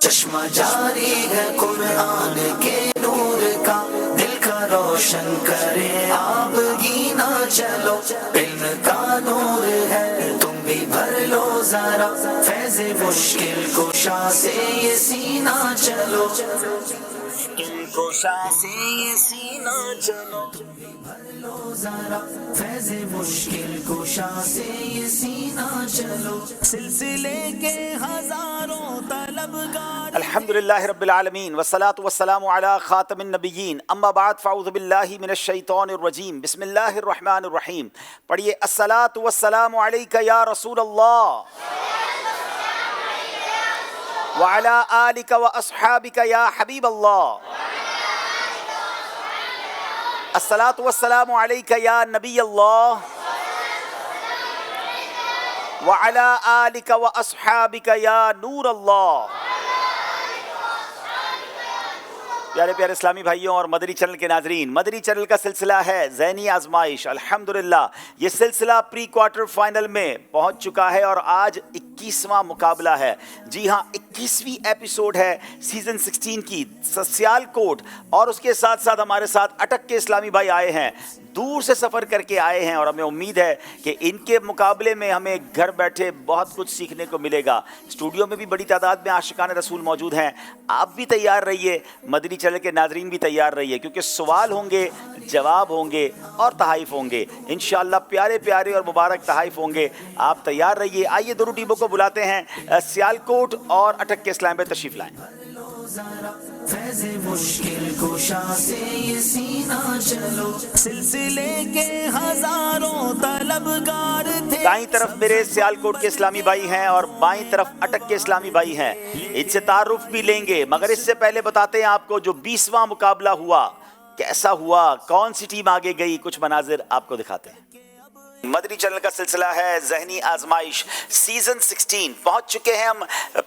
چشمہ جاری ہے قرآن کے نور کا، دل کا روشن کرے آپ گینا چلو، علم کا نور ہے تم بھی بھر لو ذرا، فیض مشکل کشا سے یہ سینہ چلو، مشکل کشا سے یہ سینہ چلو، بھر لو ذرا فیض مشکل کشا سے یہ سینہ چلو، سلسلے کے ہزاروں طلبگار۔ الحمدللہ رب العالمین والصلاة والسلام علی خاتم النبیین، اما بعد فاعوذ باللہ من الشیطان الرجیم، بسم اللہ الرحمن الرحیم۔ پڑھیے الصلاة والسلام علیک یا رسول اللہ وعلی آلک واصحابک یا حبیب اللہ، الصلاة والسلام علیک یا نبی اللہ وعلی آلک واصحابک یا نور اللہ۔ پیارے پیارے اسلامی بھائیوں اور مدنی چینل کے ناظرین، مدنی چینل کا سلسلہ ہے ذہنی آزمائش۔ الحمدللہ یہ سلسلہ پری کوارٹر فائنل میں پہنچ چکا ہے اور آج 21واں مقابلہ ہے۔ جی ہاں، 21ویں ایپیسوڈ ہے سیزن 16 کی سیال کوٹ، اور اس کے ساتھ ساتھ ہمارے ساتھ اٹک کے اسلامی بھائی آئے ہیں، دور سے سفر کر کے آئے ہیں، اور ہمیں امید ہے کہ ان کے مقابلے میں ہمیں گھر بیٹھے بہت کچھ سیکھنے کو ملے گا۔ اسٹوڈیو میں بھی بڑی تعداد میں عاشقان رسول موجود ہیں، آپ بھی تیار رہیے، مدنی چینل کے ناظرین بھی تیار رہیے، کیونکہ سوال ہوں گے، جواب ہوں گے اور تحائف ہوں گے، انشاءاللہ پیارے پیارے اور مبارک تحائف ہوں گے۔ آپ تیار رہیے۔ آئیے دونوں ٹیموں کو بلاتے ہیں، سیال کوٹ اور اٹک کے اسلام میں تشریف لائیں۔ فیض مشکل کشا سے یہ سینہ چلو، سلسلے کے ہزاروں طلبگار تھے۔ دائیں طرف میرے سیال کوٹ کے اسلامی بھائی ہیں اور بائیں طرف اٹک کے اسلامی بھائی ہیں، ان سے تعارف بھی لیں گے، مگر اس سے پہلے بتاتے ہیں آپ کو جو 20واں مقابلہ ہوا کیسا ہوا، کون سی ٹیم آگے گئی، کچھ مناظر آپ کو دکھاتے ہیں۔ مدنی چینل کا سلسلہ ہے ذہنی آزمائش سیزن 16، پہنچ چکے ہیں ہم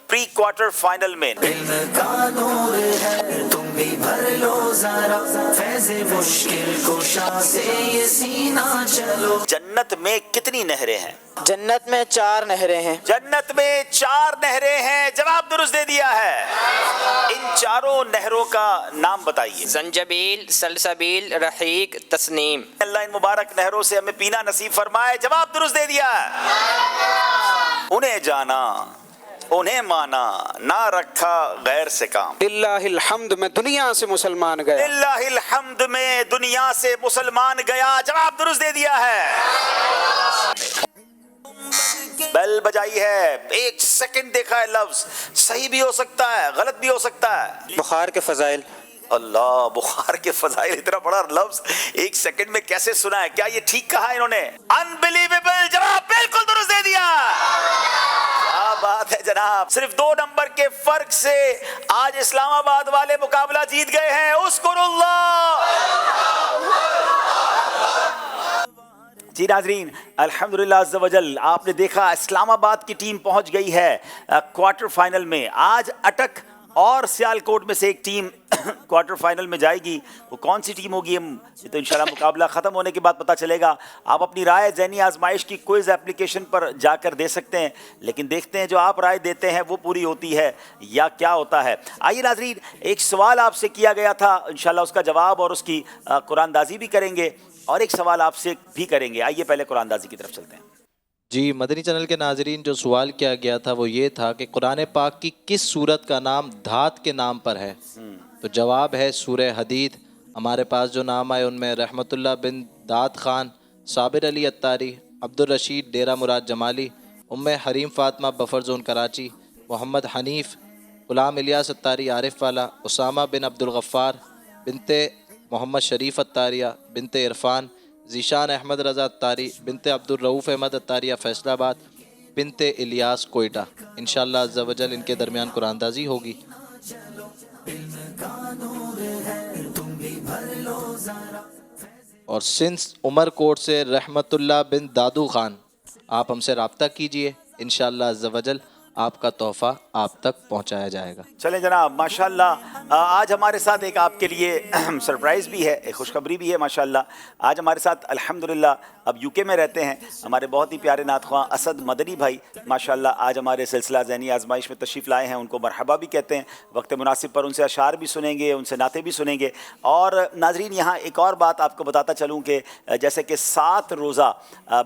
پری کوارٹر فائنل میں۔ علم کا نور ہے تم بھی بھر لو ذرا، فیض مشکل کشا سے یہ سینہ چلو۔ جنت میں کتنی نہریں ہیں؟ جنت میں 4 نہریں ہیں۔ جنت میں 4 نہریں ہیں، جواب درست دے دیا ہے۔ ان چاروں نہروں کا نام بتائیے۔ زنجبیل، سلسبیل، رحیق، تسنیم۔ اللہ ان مبارک نہروں سے ہمیں پینا نصیب فرمائے، جواب درست دے دیا ہے۔ انہیں جانا، انہیں مانا، نہ رکھا غیر سے کام۔ للہ الحمد میں دنیا سے مسلمان گیا۔ للہ الحمد میں دنیا سے مسلمان گیا، جواب درست دے دیا ہے۔ بیل بجائی ہے، 1 سیکنڈ دیکھا ہے، لفظ صحیح بھی ہو سکتا ہے، غلط بھی ہو سکتا ہے۔ بخار کے فضائل۔ اللہ، بخار کے فضائل، اتنا بڑا لفظ 1 سیکنڈ میں کیسے سنا ہے؟ کیا یہ ٹھیک کہا انہوں نے؟ انبلیویبل، جواب بالکل درست دے دیا۔ کیا بات ہے جناب، صرف 2 نمبر کے فرق سے آج اسلام آباد والے مقابلہ جیت گئے ہیں۔ اذکر اللہ۔ جی ناظرین، الحمدللہ عز و جل، آپ نے دیکھا اسلام آباد کی ٹیم پہنچ گئی ہے کوارٹر فائنل میں۔ آج اٹک اور سیال کوٹ میں سے ایک ٹیم کوارٹر فائنل میں جائے گی، وہ کون سی ٹیم ہوگی ہم یہ تو انشاءاللہ مقابلہ ختم ہونے کے بعد پتہ چلے گا۔ آپ اپنی رائے ذہنی آزمائش کی کوئز اپلیکیشن پر جا کر دے سکتے ہیں، لیکن دیکھتے ہیں جو آپ رائے دیتے ہیں وہ پوری ہوتی ہے یا کیا ہوتا ہے۔ آئیے ناظرین، ایک سوال آپ سے کیا گیا تھا، انشاءاللہ اس کا جواب اور اس کی قرآن دازی بھی کریں گے، اور ایک سوال آپ سے بھی کریں گے۔ آئیے پہلے قرآن دازی کی طرف چلتے ہیں۔ جی، مدنی چینل کے ناظرین، جو سوال کیا گیا تھا وہ یہ تھا کہ قرآن پاک کی کس سورت کا نام دھات کے نام پر ہے؟ تو جواب ہے سورہ حدید۔ ہمارے پاس جو نام آئے ان میں رحمت اللہ بن داد خان، صابر علی اتاری، عبدالرشید ڈیرہ مراد جمالی، ام حریم فاطمہ بفر زون کراچی، محمد حنیف، غلام الیاس اتاری عارف والا، اسامہ بن عبدالغفار، بنت محمد شریف اتاریہ، بنت عرفان، ذیشان احمد رضا اتاری، بنت عبدالرؤوف احمد اتاریہ فیصل آباد، بنت الیاس کوئٹہ۔ انشاءاللہ عز و جل ان کے درمیان قرآن دازی ہوگی۔ اور سنس عمر کوٹ سے رحمت اللہ بن دادو خان، آپ ہم سے رابطہ کیجئے، انشاءاللہ عز و جل آپ کا تحفہ آپ تک پہنچایا جائے گا۔ چلیں جناب، ماشاءاللہ آج ہمارے ساتھ ایک آپ کے لیے سرپرائز بھی ہے، ایک خوشخبری بھی ہے۔ ماشاءاللہ آج ہمارے ساتھ الحمدللہ اب یو کے میں رہتے ہیں ہمارے بہت ہی پیارے نعت خواں اسد مدنی بھائی، ماشاءاللہ آج ہمارے سلسلہ ذہنی آزمائش میں تشریف لائے ہیں۔ ان کو مرحبا بھی کہتے ہیں، وقت مناسب پر ان سے اشعار بھی سنیں گے، ان سے نعتیں بھی سنیں گے۔ اور ناظرین یہاں ایک اور بات آپ کو بتاتا چلوں کہ جیسے کہ 7 روزہ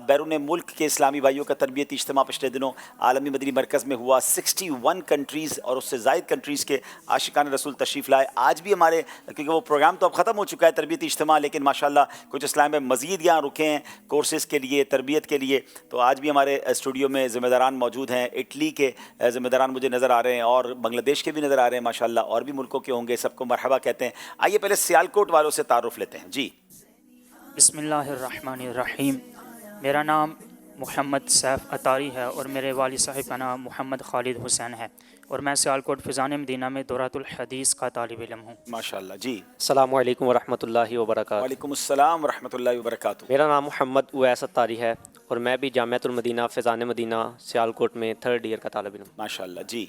بیرون ملک کے اسلامی بھائیوں کا تربیتی اجتماع پچھلے دنوں عالمی مدنی مرکز میں ہوا، 61 کنٹریز اور اس سے زائد کنٹریز کے عاشقان رسول تشریف لائے۔ آج بھی ہمارے، کیونکہ وہ پروگرام تو اب ختم ہو چکا ہے تربیتی اجتماع، لیکن ماشاءاللہ کچھ اسلام میں مزید یہاں رکے ہیں کورسز کے لیے، تربیت کے لیے، تو آج بھی ہمارے اسٹوڈیو میں ذمہ داران موجود ہیں۔ اٹلی کے ذمہ داران مجھے نظر آ رہے ہیں اور بنگلہ دیش کے بھی نظر آ رہے ہیں ماشاءاللہ، اور بھی ملکوں کے ہوں گے، سب کو مرحبا کہتے ہیں۔ آئیے پہلے سیالکوٹ والوں سے تعارف لیتے ہیں۔ جی بسم اللہ الرحمن الرحیم۔ میرا نام محمد سیف اطاری ہے اور میرے والد صاحب کا نام محمد خالد حسین ہے، اور میں سیالکوٹ فیضان مدینہ میں دورۃ الحدیث کا طالب علم ہوں۔ ماشاءاللہ جی۔ السلام علیکم ورحمۃ اللہ وبرکاتہ۔ وعلیکم السلام ورحمۃ اللہ وبرکاتہ۔ میرا نام محمد اویس اطاری ہے اور میں بھی جامعۃ المدینہ فیضان مدینہ سیالکوٹ میں 3rd ایئر کا طالب علم۔ ماشاءاللہ جی۔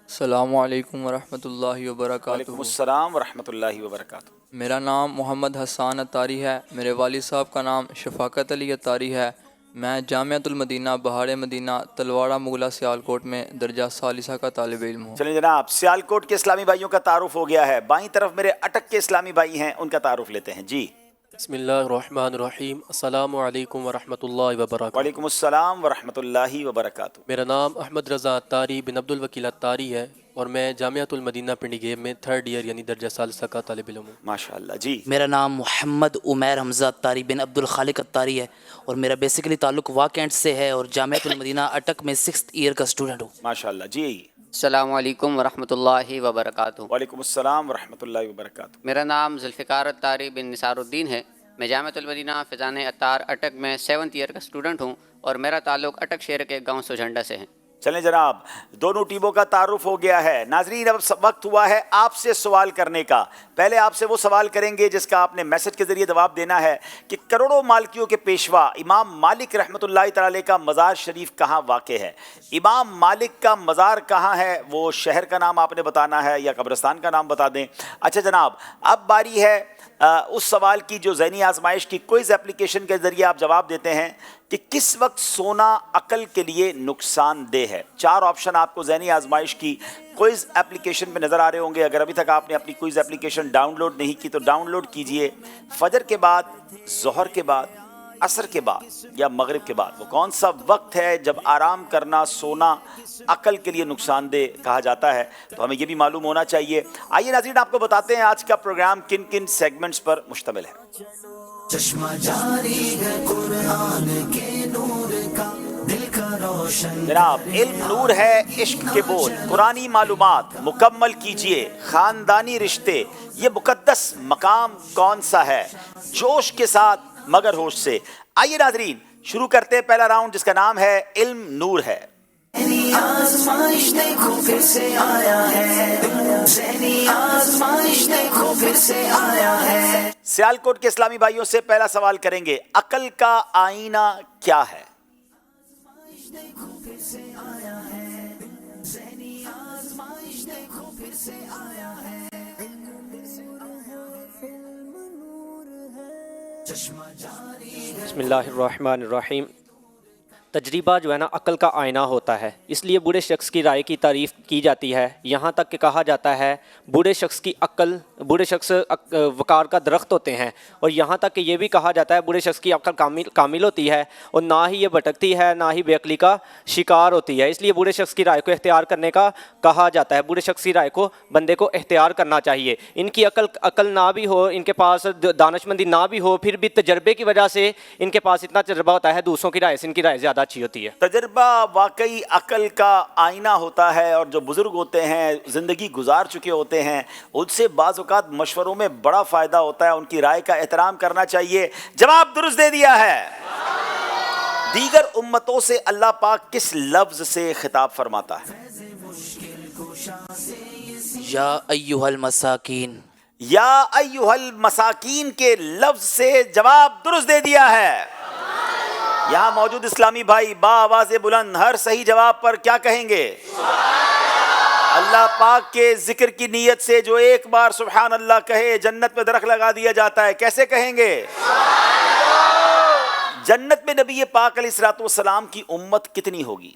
السلام علیکم ورحمۃ اللہ وبرکاتہ۔ وعلیکم السلام ورحمۃ اللہ وبرکاتہ۔ میرا نام محمد حسان اطاری ہے، میرے والد صاحب کا نام شفاقت علی اطاری ہے۔ میں جامعۃ المدینہ بہاڑ مدینہ تلواڑہ مغلہ سیالکوٹ میں درجہ ثالثہ کا طالب علم ہوں۔ چلیں جناب، سیالکوٹ کے اسلامی بھائیوں کا تعارف ہو گیا ہے، بائیں طرف میرے اٹک کے اسلامی بھائی ہیں، ان کا تعارف لیتے ہیں۔ جی بسم اللہ الرحمن الرحیم۔ السلام علیکم ورحمۃ اللہ وبرکاتہ۔ وعلیکم السلام ورحمۃ اللہ وبرکاتہ۔ میرا نام احمد رضا اطاری بن عبد الوکیل اطاری ہے اور میں جامعۃ المدینہ پنڈی گیب میں 3rd ایئر یعنی درجہ ثالثہ کا طالب علم ہوں۔ ماشاءاللہ جی۔ میرا نام محمد عمیر حمزہ اطاری بن عبد الخالق اطاری ہے اور میرا بیسیکلی تعلق واہ کینٹ سے ہے اور جامعۃ المدینہ اٹک میں 6th ایئر کا اسٹوڈنٹ ہوں۔ ماشاءاللہ جی۔ السلام علیکم ورحمۃ اللہ وبرکاتہ۔ وعلیکم السلام ورحمۃ اللہ وبرکاتہ۔ میرا نام ذوالفقار اطاری بن نثار الدین ہے، میں جامعۃ المدینہ فیضان اطار اٹک میں 7th ایئر کا اسٹوڈنٹ ہوں اور میرا تعلق اٹک شہر کے گاؤں سوجھنڈا سے ہے۔ چلیں جناب، دونوں ٹیموں کا تعارف ہو گیا ہے۔ ناظرین اب وقت ہوا ہے آپ سے سوال کرنے کا۔ پہلے آپ سے وہ سوال کریں گے جس کا آپ نے میسج کے ذریعے جواب دینا ہے کہ کروڑوں مالکیوں کے پیشوا امام مالک رحمۃ اللہ تعالی کا مزار شریف کہاں واقع ہے؟ امام مالک کا مزار کہاں ہے؟ وہ شہر کا نام آپ نے بتانا ہے یا قبرستان کا نام بتا دیں۔ اچھا جناب، اب باری ہے اس سوال کی جو ذہنی آزمائش کی کوئز اپلیکیشن کے ذریعے آپ جواب دیتے ہیں کہ کس وقت سونا عقل کے لیے نقصان دہ ہے۔ 4 آپشن آپ کو ذہنی آزمائش کی کوئز اپلیکیشن میں نظر آ رہے ہوں گے۔ اگر ابھی تک آپ نے اپنی کوئز اپلیکیشن ڈاؤن لوڈ نہیں کی تو ڈاؤن لوڈ کیجئے۔ فجر کے بعد، ظہر کے بعد، عصر کے بعد یا مغرب کے بعد وہ کون سا وقت ہے جب آرام کرنا، سونا عقل کے لیے نقصان دہ کہا جاتا ہے؟ تو ہمیں یہ بھی معلوم ہونا چاہیے۔ آئیے ناظرین آپ کو بتاتے ہیں آج کا پروگرام کن کن سیگمنٹس پر مشتمل ہے۔ چشمہ جاری ہے قرآن کے نور کا، دل کا روشن۔ جناب، علم نور ہے، عشق کے بول، قرآنی معلومات مکمل کیجئے، خاندانی رشتے، یہ مقدس مقام کون سا ہے؟ جوش کے ساتھ مگر ہوش سے۔ آئیے ناظرین شروع کرتے ہیں پہلا راؤنڈ جس کا نام ہے علم نور ہے۔ ذہنی آزمائش دیکھو پھر سے آیا ہے، ذہنی آزمائش دیکھو پھر سے آیا ہے۔ سیالکوٹ کے اسلامی بھائیوں سے پہلا سوال کریں گے، عقل کا آئینہ کیا ہے؟ بسم اللہ الرحمن الرحیم۔ تجربہ جو ہے نا عقل کا آئینہ ہوتا ہے، اس لیے بوڑھے شخص کی رائے کی تعریف کی جاتی ہے، یہاں تک کہ کہا جاتا ہے بوڑھے شخص کی عقل، بوڑھے شخص وقار کا درخت ہوتے ہیں، اور یہاں تک کہ یہ بھی کہا جاتا ہے بوڑھے شخص کی عقل کامل ہوتی ہے اور نہ ہی یہ بھٹکتی ہے، نہ ہی بے عقلی کا شکار ہوتی ہے، اس لیے بوڑھے شخص کی رائے کو اختیار کرنے کا کہا جاتا ہے۔ بوڑھے شخص کی رائے کو بندے کو اختیار کرنا چاہیے۔ ان کی عقل نہ بھی ہو، ان کے پاس دانشمندی نہ بھی ہو، پھر بھی تجربے کی وجہ سے ان کے پاس اتنا تجربہ ہوتا ہے، دوسروں کی رائے سے ان کی رائے زیادہ اچھی ہوتی ہے۔ تجربہ واقعی عقل کا آئینہ ہوتا ہے، اور جو بزرگ ہوتے ہیں، زندگی گزار چکے ہوتے ہیں، ان سے بعض اوقات مشوروں میں بڑا فائدہ ہوتا ہے، ان کی رائے کا احترام کرنا چاہیے۔ جواب درست دے دیا ہے۔ دیگر امتوں سے اللہ پاک کس لفظ سے خطاب فرماتا ہے؟ یا ایھا المساکین۔ یا ایھا المساکین کے لفظ سے جواب درست دے دیا ہے۔ یہاں موجود اسلامی بھائی با آواز بلند ہر صحیح جواب پر کیا کہیں گے؟ اللہ پاک کے ذکر کی نیت سے جو ایک بار سبحان اللہ کہے جنت میں درخت لگا دیا جاتا ہے، کیسے کہیں گے؟ جنت میں نبی پاک علیہ الصلوۃ والسلام کی امت کتنی ہوگی؟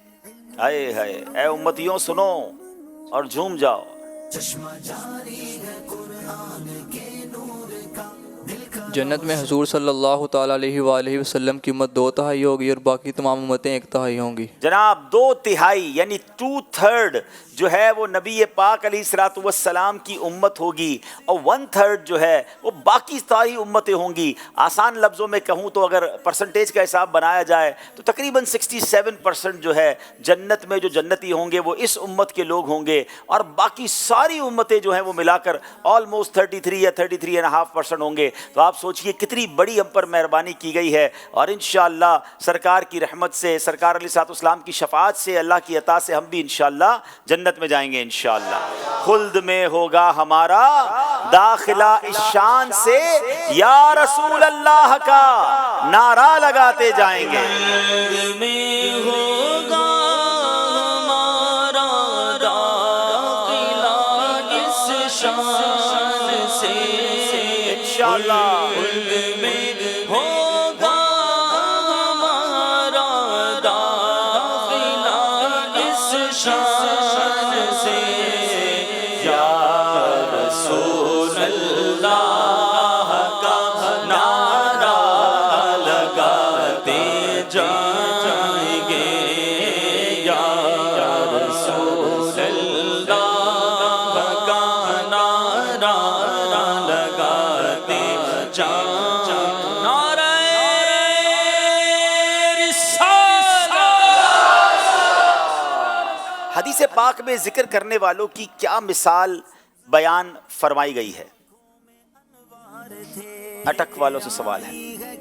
ہائے ہائے، اے امتیوں سنو اور جھوم جاؤ. جنت میں حضور صلی اللہ تعالیٰ علیہ وآلہ وسلم کی امت 2/3 ہوگی اور باقی تمام امتیں 1/3 ہوں گی. جناب 2/3 یعنی 2/3 جو ہے وہ نبی پاک علیہ الصلوۃ والسلام کی امت ہوگی اور 1/3 جو ہے وہ باقی ساری امتیں ہوں گی. آسان لفظوں میں کہوں تو اگر پرسنٹیج کا حساب بنایا جائے تو تقریباً 67% جو ہے جنت میں جو جنتی ہوں گے وہ اس امت کے لوگ ہوں گے اور باقی ساری امتیں جو ہیں وہ ملا کر آلموسٹ 33 یا 33.5% ہوں گے. تو آپ سوچئے کتنی بڑی ہم پر مہربانی کی گئی ہے اور انشاءاللہ سرکار کی رحمت سے، سرکار علیہ الصلوۃ والسلام کی شفاعت سے، اللہ کی عطا سے ہم بھی انشاءاللہ جنت میں جائیں گے انشاءاللہ. خلد میں ہوگا ہمارا داخلہ اس شان سے یا رسول اللہ کا نعرہ لگاتے جائیں گے. حدیث پاک میں ذکر کرنے والوں کی کیا مثال بیان فرمائی گئی ہے؟ اٹک والوں سے سوال ہے.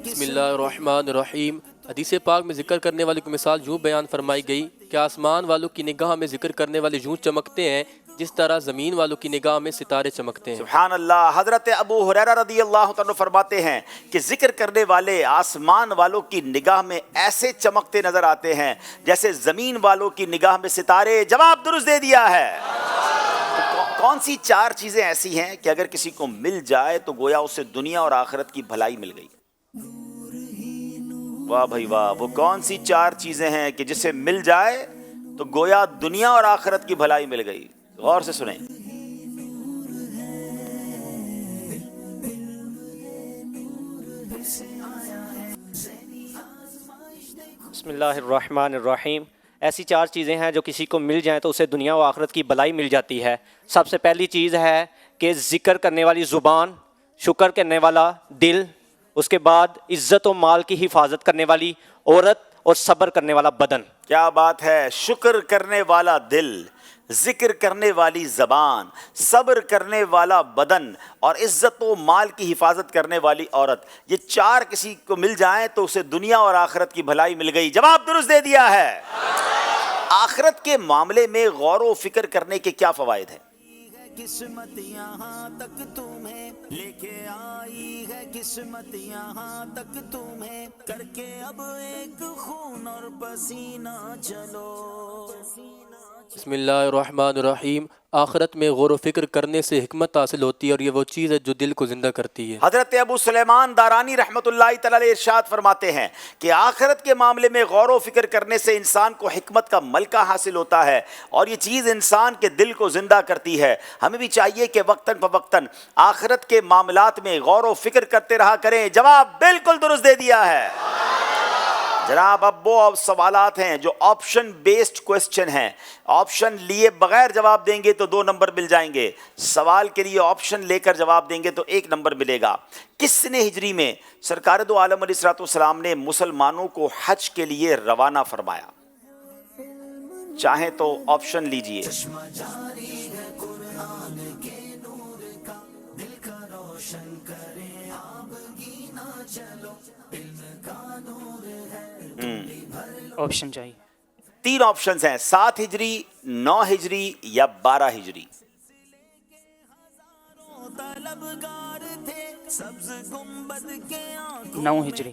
بسم اللہ الرحمن الرحیم. حدیث پاک میں ذکر کرنے والے کی مثال یوں بیان فرمائی گئی کہ آسمان والوں کی نگاہ میں ذکر کرنے والے یوں چمکتے ہیں جس طرح زمین والوں کی نگاہ میں ستارے چمکتے ہیں. سبحان اللہ. حضرت ابو ہریرہ رضی اللہ عنہ فرماتے ہیں کہ ذکر کرنے والے آسمان والوں کی نگاہ میں ایسے چمکتے نظر آتے ہیں جیسے زمین والوں کی نگاہ میں ستارے. جواب درست دے دیا ہے. کون سی 4 چیزیں ایسی ہیں کہ اگر کسی کو مل جائے تو گویا اسے دنیا اور آخرت کی بھلائی مل گئی؟ واہ بھائی واہ. وہ کون سی 4 چیزیں ہیں کہ جسے مل جائے تو گویا دنیا اور آخرت کی بھلائی مل گئی؟ غور سے سنیں. بسم اللہ الرحمن الرحیم. ایسی 4 چیزیں ہیں جو کسی کو مل جائیں تو اسے دنیا و آخرت کی بھلائی مل جاتی ہے. سب سے پہلی چیز ہے کہ ذکر کرنے والی زبان، شکر کرنے والا دل، اس کے بعد عزت و مال کی حفاظت کرنے والی عورت اور صبر کرنے والا بدن. کیا بات ہے. شکر کرنے والا دل، ذکر کرنے والی زبان، صبر کرنے والا بدن اور عزت و مال کی حفاظت کرنے والی عورت. یہ 4 کسی کو مل جائیں تو اسے دنیا اور آخرت کی بھلائی مل گئی. جواب درست دے دیا ہے. آخرت کے معاملے میں غور و فکر کرنے کے کیا فوائد ہیں؟ قسمت یہاں تک تمہیں لے کے آئی ہے، قسمت یہاں تک تمہیں کر کے اب ایک خون اور پسینہ چلو. بسم اللہ الرحمن الرحیم. آخرت میں غور و فکر کرنے سے حکمت حاصل ہوتی ہے اور یہ وہ چیز ہے جو دل کو زندہ کرتی ہے. حضرت ابو سلیمان دارانی رحمۃ اللہ تعالی علیہ ارشاد فرماتے ہیں کہ آخرت کے معاملے میں غور و فکر کرنے سے انسان کو حکمت کا ملکہ حاصل ہوتا ہے اور یہ چیز انسان کے دل کو زندہ کرتی ہے. ہمیں بھی چاہیے کہ وقتاً فوقتاً آخرت کے معاملات میں غور و فکر کرتے رہا کریں. جواب بالکل درست دے دیا ہے. جناب اب وہ سوالات ہیں جو آپشن بیسڈ کوسچن ہیں. آپشن لیے بغیر جواب دیں گے تو 2 نمبر مل جائیں گے. سوال کے لیے آپشن لے کر جواب دیں گے تو 1 نمبر ملے گا. کس نے ہجری میں سرکار دو عالم علیہ الصلوۃ والسلام نے مسلمانوں کو حج کے لیے روانہ فرمایا؟ چاہیں تو آپشن لیجئے. آپشن چاہیے. 3 آپشنز ہیں: 7 ہجری، 9 ہجری یا 12 ہجری. نو ہجری.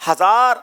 1000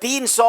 300,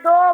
2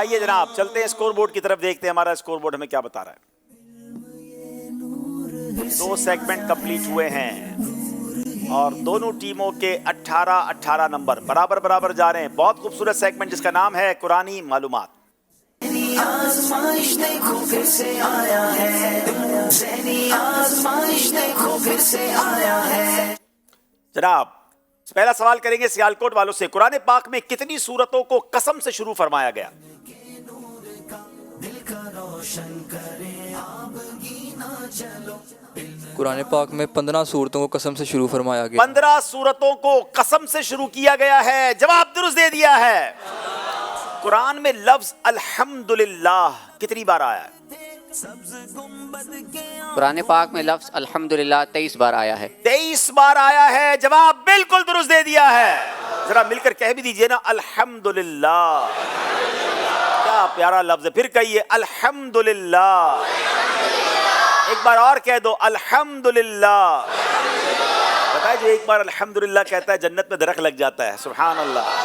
آئیے جناب چلتے ہیں اسکور بورڈ کی طرف، دیکھتے ہیں ہمارا اسکور بورڈ ہمیں کیا بتا رہا ہے۔ 2 سیگمنٹ کمپلیٹ ہوئے ہیں اور دونوں ٹیموں کے 18 نمبر برابر جا رہے ہیں۔ بہت خوبصورت سیگمنٹ جس کا نام ہے قرآنی معلومات۔ آزمائش دیکھو پھر سے آیا ہے، ذہنی آزمائش دیکھو پھر سے آیا ہے۔ جناب پہلا سوال کریں گے سیالکوٹ والوں سے، قرآن پاک میں کتنی سورتوں کو قسم سے شروع فرمایا گیا؟ قرآن پاک میں 15 صورتوں کو قسم سے شروع فرمایا گیا۔ 15 صورتوں کو قسم سے شروع کیا گیا ہے، جواب درست دے دیا ہے۔ قرآن میں لفظ الحمدللہ کتنی بار آیا ہے؟ قرآن پاک میں لفظ الحمدللہ 23 بار آیا ہے۔ 23 بار آیا ہے، جواب بالکل درست دے دیا ہے۔ ذرا مل کر کہہ بھی دیجئے نا الحمدللہ، کیا پیارا لفظ ہے، پھر کہیے الحمدللہ، ایک بار اور کہہ دو الحمدللہ۔ بتائیں جو ایک بار الحمدللہ کہتا ہے جنت میں درخت لگ جاتا ہے، سبحان اللہ۔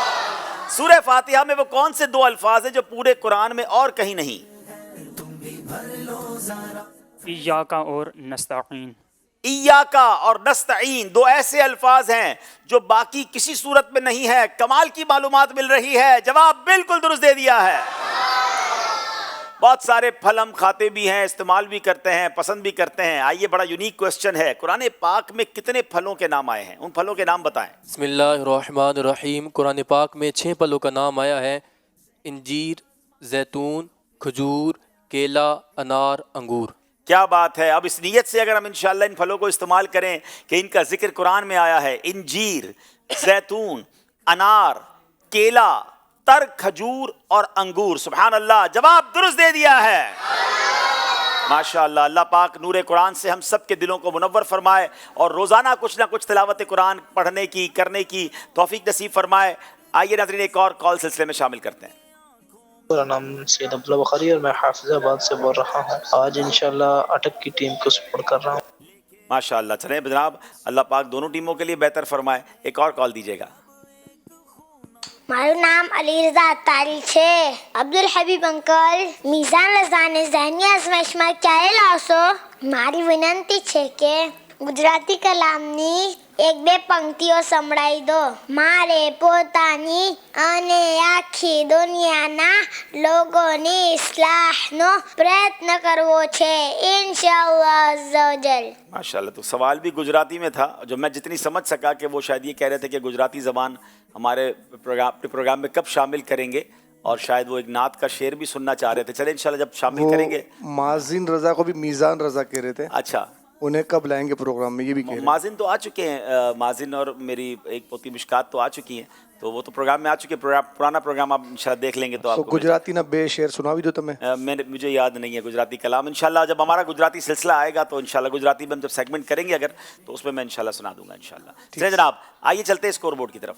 سورہ فاتحہ میں وہ کون سے 2 الفاظ ہیں جو پورے قرآن میں اور کہیں نہیں؟ ایاکا اور نستعین۔ ایاکا اور نستعین 2 ایسے الفاظ ہیں جو باقی کسی صورت میں نہیں ہے۔ کمال کی معلومات مل رہی ہے، جواب بالکل درست دے دیا ہے۔ بہت سارے پھل ہم کھاتے بھی ہیں، استعمال بھی کرتے ہیں، پسند بھی کرتے ہیں۔ آئیے بڑا یونیک کوسچن ہے، قرآن پاک میں کتنے پھلوں کے نام آئے ہیں؟ ان پھلوں کے نام بتائیں۔ بسم اللہ الرحمن الرحیم۔ قرآن پاک میں 6 پھلوں کا نام آیا ہے، انجیر، زیتون، کھجور، کیلا، انار، انگور۔ کیا بات ہے، اب اس نیت سے اگر ہم انشاءاللہ ان پھلوں کو استعمال کریں کہ ان کا ذکر قرآن میں آیا ہے، انجیر، زیتون، انار، کیلا، تر کھجور اور انگور، سبحان اللہ، جواب درست دے دیا ہے۔ ماشاءاللہ، اللہ پاک نور قرآن سے ہم سب کے دلوں کو منور فرمائے اور روزانہ کچھ نہ کچھ تلاوت قرآن پڑھنے کی کرنے کی توفیق نصیب فرمائے۔ آئیے ناظرین ایک اور کال سلسلے میں شامل کرتے ہیں۔ میرا نام سید عبداللہ بخاری اور میں حافظ آباد سے بول رہا ہوں۔ آج انشاءاللہ اٹک کی ٹیم کو سپورٹ کر رہا ہوں۔ ماشاءاللہ، چلیں جناب اللہ پاک دونوں ٹیموں کے لیے بہتر فرمائے۔ ایک اور کال دیجیے گا۔ મારું નામ અલી રઝા અતારી છે। અબ્દુલ હબીબ અંકલ, મિઝાન રઝાને ઝહની આઝમાઈશમાં ક્યારે લાવશો? મારી વિનંતી છે કે ગુજરાતી કલામની 1-2 પંક્તિઓ સંભળાવી દો। મારે પોતાની અને આખી દુનિયાના લોકોની ઇસ્લાહનો પ્રયત્ન કરવો છે ઇન્શાઅલ્લાહ અઝ્ઝવજલ। ماشاءاللہ، تو سوال بھی گجراتی میں تھا، جو میں جتنی سمجھ سکا کہ وہ شاید یہ کہہ رہے تھے کہ گجراتی زبان ہمارے پروگرام میں کب شامل کریں گے، اور شاید وہ ایک نعت کا شعر بھی سننا چاہ رہے تھے۔ چلیں انشاءاللہ جب شامل کریں گے۔ مازن رضا کو بھی میزان رضا کہہ رہے تھے۔ اچھا، انہیں کب لائیں گے پروگرام میں، یہ بھی کہہ رہے ہیں۔ مازن تو آ چکے ہیں، مازن اور میری ایک پوتی مشکات تو آ چکی ہیں، تو وہ تو پروگرام میں آ چکے ہیں۔ پرانا پروگرام آپ انشاءاللہ دیکھ لیں گے تو آپ کو گجراتی نہ بے شعر سنا بھی دو تمہیں۔ مجھے یاد نہیں ہے گجراتی کلام۔ انشاءاللہ جب ہمارا گجراتی سلسلہ آئے گا تو انشاءاللہ گجراتی میں ہم جب سیگمنٹ کریں گے اگر، تو اس میں انشاءاللہ سنا دوں گا انشاءاللہ۔ چلیں جناب آئیے چلتے ہیں اسکور بورڈ کی طرف۔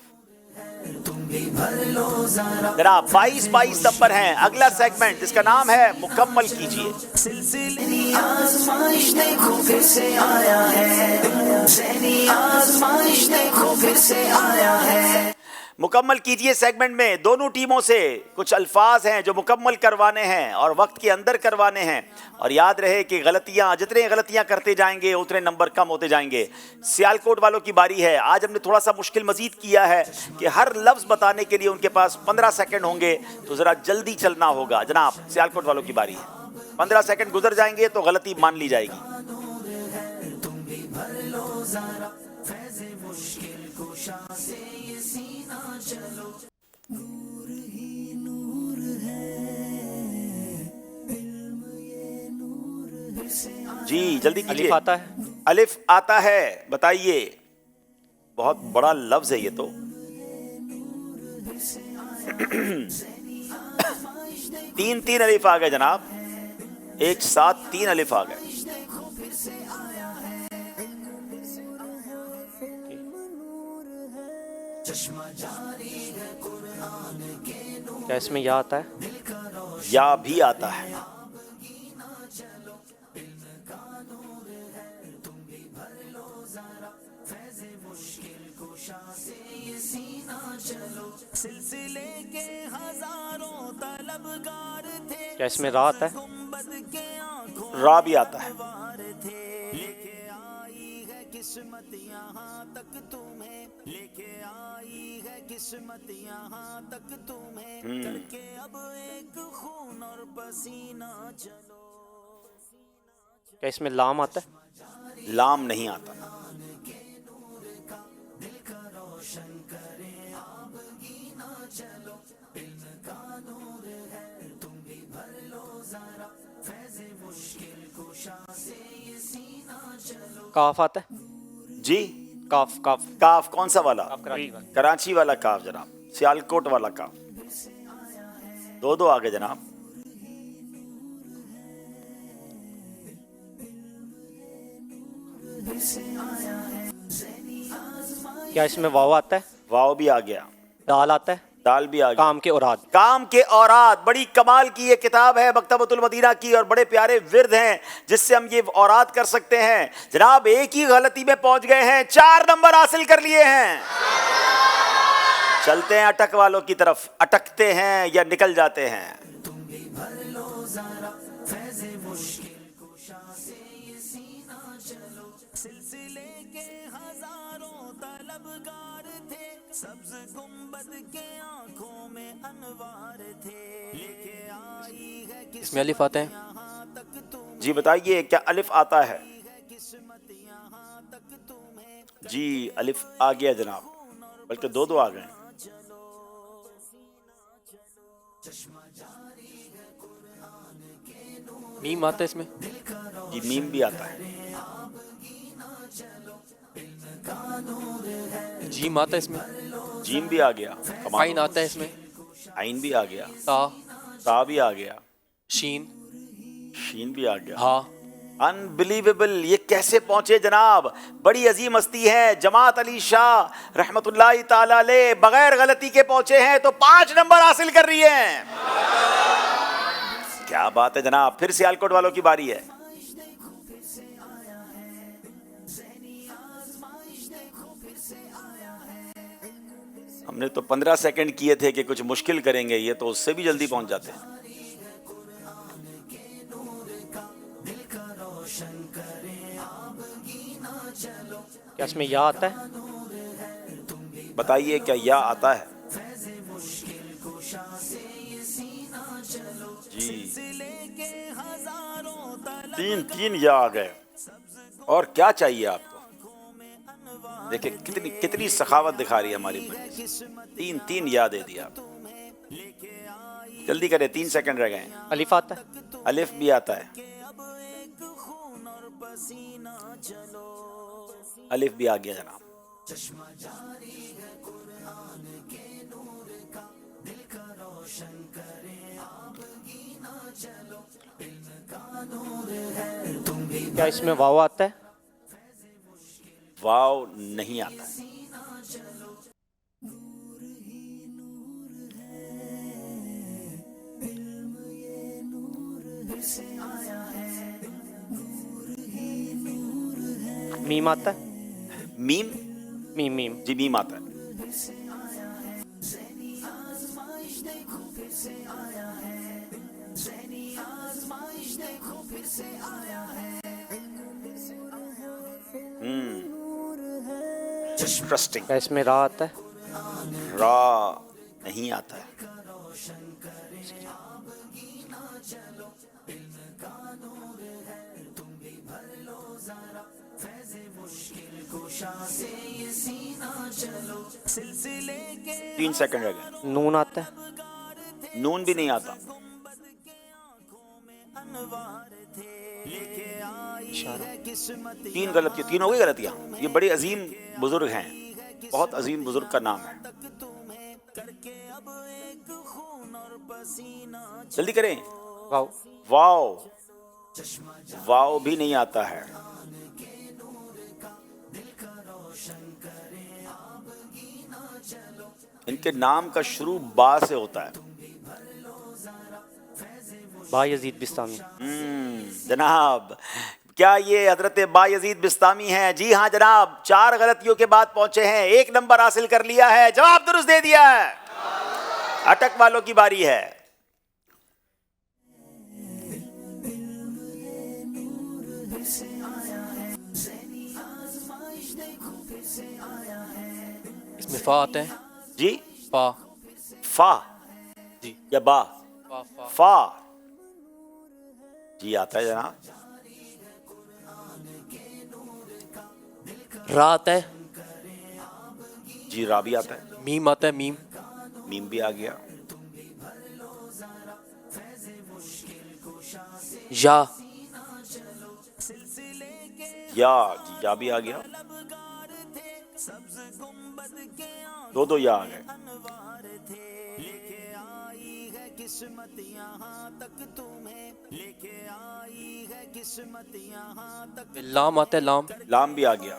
جناب 22 نمبر ہیں، اگلا سیگمنٹ جس کا نام ہے مکمل کیجئے۔ ذہنی آزمائش دیکھو پھر سے آیا ہے، ذہنی آزمائش دیکھو پھر سے آیا ہے۔ مکمل کیجئے سیگمنٹ میں دونوں ٹیموں سے کچھ الفاظ ہیں جو مکمل کروانے ہیں اور وقت کے اندر کروانے ہیں، اور یاد رہے کہ جتنے غلطیاں کرتے جائیں گے اتنے نمبر کم ہوتے جائیں گے۔ سیالکوٹ والوں کی باری ہے۔ آج ہم نے تھوڑا سا مشکل مزید کیا ہے کہ ہر لفظ بتانے کے لیے ان کے پاس 15 سیکنڈ ہوں گے، تو ذرا جلدی چلنا ہوگا۔ جناب سیالکوٹ والوں کی باری ہے، 15 سیکنڈ گزر جائیں گے تو غلطی مان لی جائے گی۔ جی جلدی کیجیے۔ الف آتا ہے؟ الف آتا ہے، بتائیے۔ بہت بڑا لفظ ہے یہ تو۔ تین الف آ گئے جناب، ایک ساتھ 3 الف آ گئے۔ کیا اس میں یا آتا ہے؟ یا بھی آتا ہے۔ کیا اس میں را آتا ہے؟ را بھی آتا ہے. کیا اس میں لام آتا ہے؟ لام نہیں آتا. کاف آتا ہے؟ جی کاف کاف کاف کون سا والا؟ کراچی والا. کراچی والا کاف جناب. سیالکوٹ والا کاف. دو آگے جناب. کیا اس میں واو آتا ہے؟ واو بھی آ گیا. دال آتا ہے؟ دال بھی آ گیا. کام کے اوراد. کام کے اوراد بڑی کمال کی یہ کتاب ہے مکتبۃ المدینہ کی اور بڑے پیارے ورد ہیں جس سے ہم یہ اوراد کر سکتے ہیں. جناب ایک ہی غلطی میں پہنچ گئے ہیں, 4 نمبر حاصل کر لیے ہیں. چلتے ہیں اٹک والوں کی طرف. اٹکتے ہیں یا نکل جاتے ہیں؟ اس میں الف آتا ہے؟ جی بتائیے کیا الف آتا ہے؟ جی الف آ گیا جناب, بلکہ دو آ گئے. میم آتا ہے اس میں؟ جی میم بھی آتا ہے. جیم آتا ہے اس میں؟ جیم بھی آ گیا. عین آتا ہے اس میں؟ عین بھی آ گیا. تا بھی آ گیا. شین بھی آ گیا. ہاں. انبلیویبل, یہ کیسے پہنچے جناب؟ بڑی عظیم ہستی ہے جماعت علی شاہ رحمت اللہ تعالی علیہ, بغیر غلطی کے پہنچے ہیں تو 5 نمبر حاصل کر رہی ہیں. کیا بات ہے جناب. پھر سیالکوٹ والوں کی باری ہے. ہم نے تو 15 سیکنڈ کیے تھے کہ کچھ مشکل کریں گے, یہ تو اس سے بھی جلدی پہنچ جاتے ہیں. کیا اس میں یا آتا ہے؟ بتائیے کیا یا آتا ہے؟ جی 3 یا آ گئے. اور کیا چاہیے آپ کو؟ دیکھیں کتنی سخاوت دکھا رہی ہے ہماری مجلس. 3 یا دے دیا. جلدی کرے, 3 سیکنڈ رہ گئے. الف آتا ہے؟ الف بھی آتا ہے. الف بھی آ گیا جناب. کیا اس میں واو آتا ہے؟ واو نہیں آتا ہے. میم آتا ہے؟ میم میم جی میم آتا ہے. انٹرسٹنگ. کیا اس میں را آتا ہے؟ را نہیں آتا ہے. تین سیکنڈ رہ گئے. نون آتا ہے؟ نون بھی نہیں آتا. تین غلطی, 3 ہو گئی غلطیاں. یہ بڑے عظیم بزرگ ہیں, بہت عظیم بزرگ کا نام ہے. جلدی کریں. واو. واو واو بھی نہیں آتا ہے. ان کے نام کا شروع با سے ہوتا ہے. با یزید بستامی. جناب کیا یہ حضرت بایزید بستامی ہیں؟ جی ہاں جناب، 4 غلطیوں کے بعد پہنچے ہیں، 1 نمبر حاصل کر لیا ہے، جواب درست دے دیا ہے۔ اٹک والوں کی باری ہے۔ اس میں فا آتا ہے؟ جی فا فا جی یا با؟ فا فا فا جی آتا ہے جناب۔ رات ہے، جی را بھی آتا ہے، میم آتا ہے؟ میم میم بھی آ گیا، یا یا جی یا بھی آ گیا، 2 یا آ گئے۔ لام آتا ہے؟ لام لام بھی آ گیا،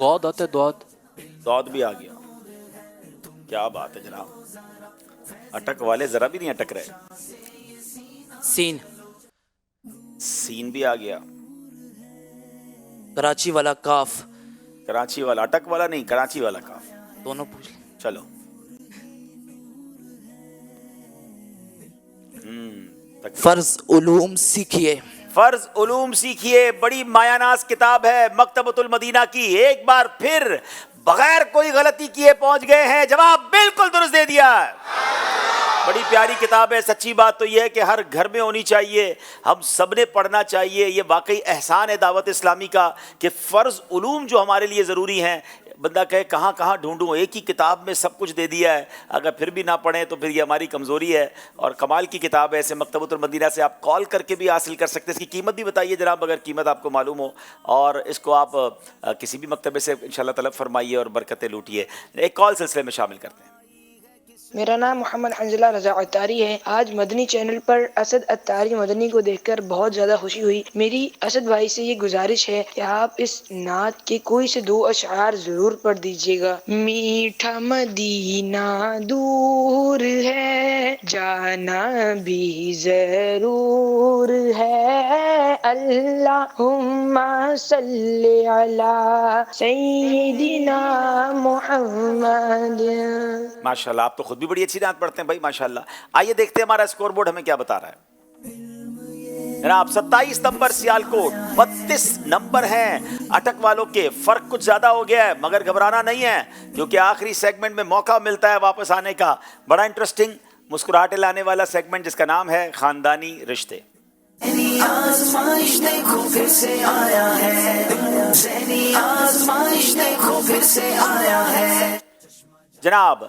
دعد آتا ہے؟ دعد دود بھی آ گیا۔ کیا بات ہے جناب، اٹک والے ذرا بھی نہیں اٹک رہے۔ سین، سین بھی آ گیا، کراچی والا کاف، کراچی والا، اٹک والا نہیں، کراچی والا کاف، دونوں پوچھ لیں۔ چلو فرض علوم سیکھیے، فرض علوم سیکھیے، بڑی مایہ ناز کتاب ہے مکتبۃ المدینہ کی۔ ایک بار پھر بغیر کوئی غلطی کیے پہنچ گئے ہیں، جواب بالکل درست دے دیا ہے۔ بڑی پیاری کتاب ہے، سچی بات تو یہ ہے کہ ہر گھر میں ہونی چاہیے، ہم سب نے پڑھنا چاہیے۔ یہ واقعی احسان ہے دعوت اسلامی کا کہ فرض علوم جو ہمارے لیے ضروری ہیں، بندہ کہے کہاں کہاں ڈھونڈوں، ایک ہی کتاب میں سب کچھ دے دیا ہے، اگر پھر بھی نہ پڑھیں تو پھر یہ ہماری کمزوری ہے۔ اور کمال کی کتاب ہے، ایسے مکتبۃ المدینہ سے آپ کال کر کے بھی حاصل کر سکتے ہیں۔ اس کی قیمت بھی بتائیے جناب اگر قیمت آپ کو معلوم ہو، اور اس کو آپ کسی بھی مکتبے سے انشاءاللہ طلب فرمائیے اور برکتیں لوٹیے۔ ایک کال سلسلے میں شامل کرتے ہیں۔ میرا نام محمد حنظلہ رضا عطاری ہے۔ آج مدنی چینل پر اسد عطاری مدنی کو دیکھ کر بہت زیادہ خوشی ہوئی۔ میری اسد بھائی سے یہ گزارش ہے کہ آپ اس نعت کے کوئی سے 2 اشعار ضرور پڑھ دیجیے گا۔ میٹھا مدینہ دور ہے، جانا بھی ضرور ہے، اللہم صلی علی سیدنا محمد۔ ماشاءاللہ، آپ تو خود بھی بڑی اچھی نعت پڑھتے ہیں بھائی، ماشاءاللہ۔ آئیے دیکھتے ہیں ہمارا اسکور بورڈ ہمیں کیا بتا رہا ہے جناب۔ 27 نمبر سیالکوٹ، 32 نمبر ہیں اٹک والوں کے۔ فرق کچھ زیادہ ہو گیا ہے مگر گھبرانا نہیں ہے، کیونکہ آخری سیگمنٹ میں موقع ملتا ہے واپس آنے کا۔ بڑا انٹرسٹنگ، مسکراہٹیں لانے والا سیگمنٹ جس کا نام ہے خاندانی رشتے۔ آزمائش دیکھو پھر سے آیا ہے، ذہنی آزمائش دیکھو پھر سے آیا ہے۔ جناب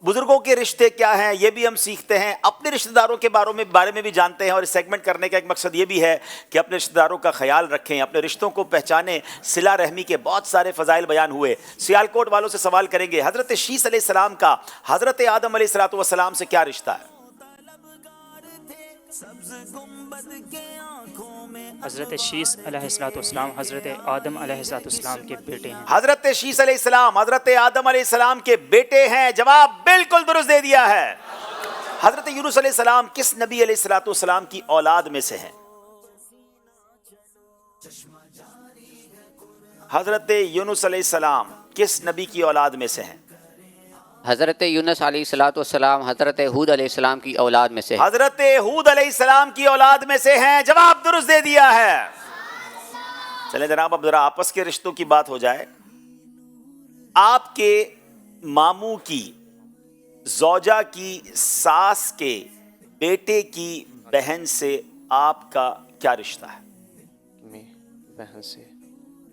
بزرگوں کے رشتے کیا ہیں یہ بھی ہم سیکھتے ہیں، اپنے رشتہ داروں کے بارے میں بھی جانتے ہیں، اور اس سیگمنٹ کرنے کا ایک مقصد یہ بھی ہے کہ اپنے رشتہ داروں کا خیال رکھیں، اپنے رشتوں کو پہچانیں۔ صلہ رحمی کے بہت سارے فضائل بیان ہوئے۔ سیالکوٹ والوں سے سوال کریں گے، حضرت شیس علیہ السلام کا حضرت آدم علیہ السلام سے کیا رشتہ ہے؟ حضرت شیس علیہ السلام حضرت آدم علیہ السلام کے بیٹے ہیں۔ حضرت شیس علیہ السلام حضرت آدم علیہ السلام کے بیٹے ہیں، جواب بالکل درست دے دیا ہے۔ حضرت یونس علیہ السلام کس نبی علیہ السلام کی اولاد میں سے ہیں؟ حضرت یونس علیہ السلام کس نبی کی اولاد میں سے ہیں؟ حضرت یونس علیہ السلام حضرت ہود علیہ السلام کی اولاد میں سے ہے۔ حضرت ہود علیہ السلام کی اولاد میں سے ہیں، جواب درست دے دیا ہے۔ چلیں جناب اب ذرا آپس کے رشتوں کی بات ہو جائے۔ آپ کے ماموں کی زوجہ کی ساس کے بیٹے کی بہن سے آپ کا کیا رشتہ ہے؟ بہن سے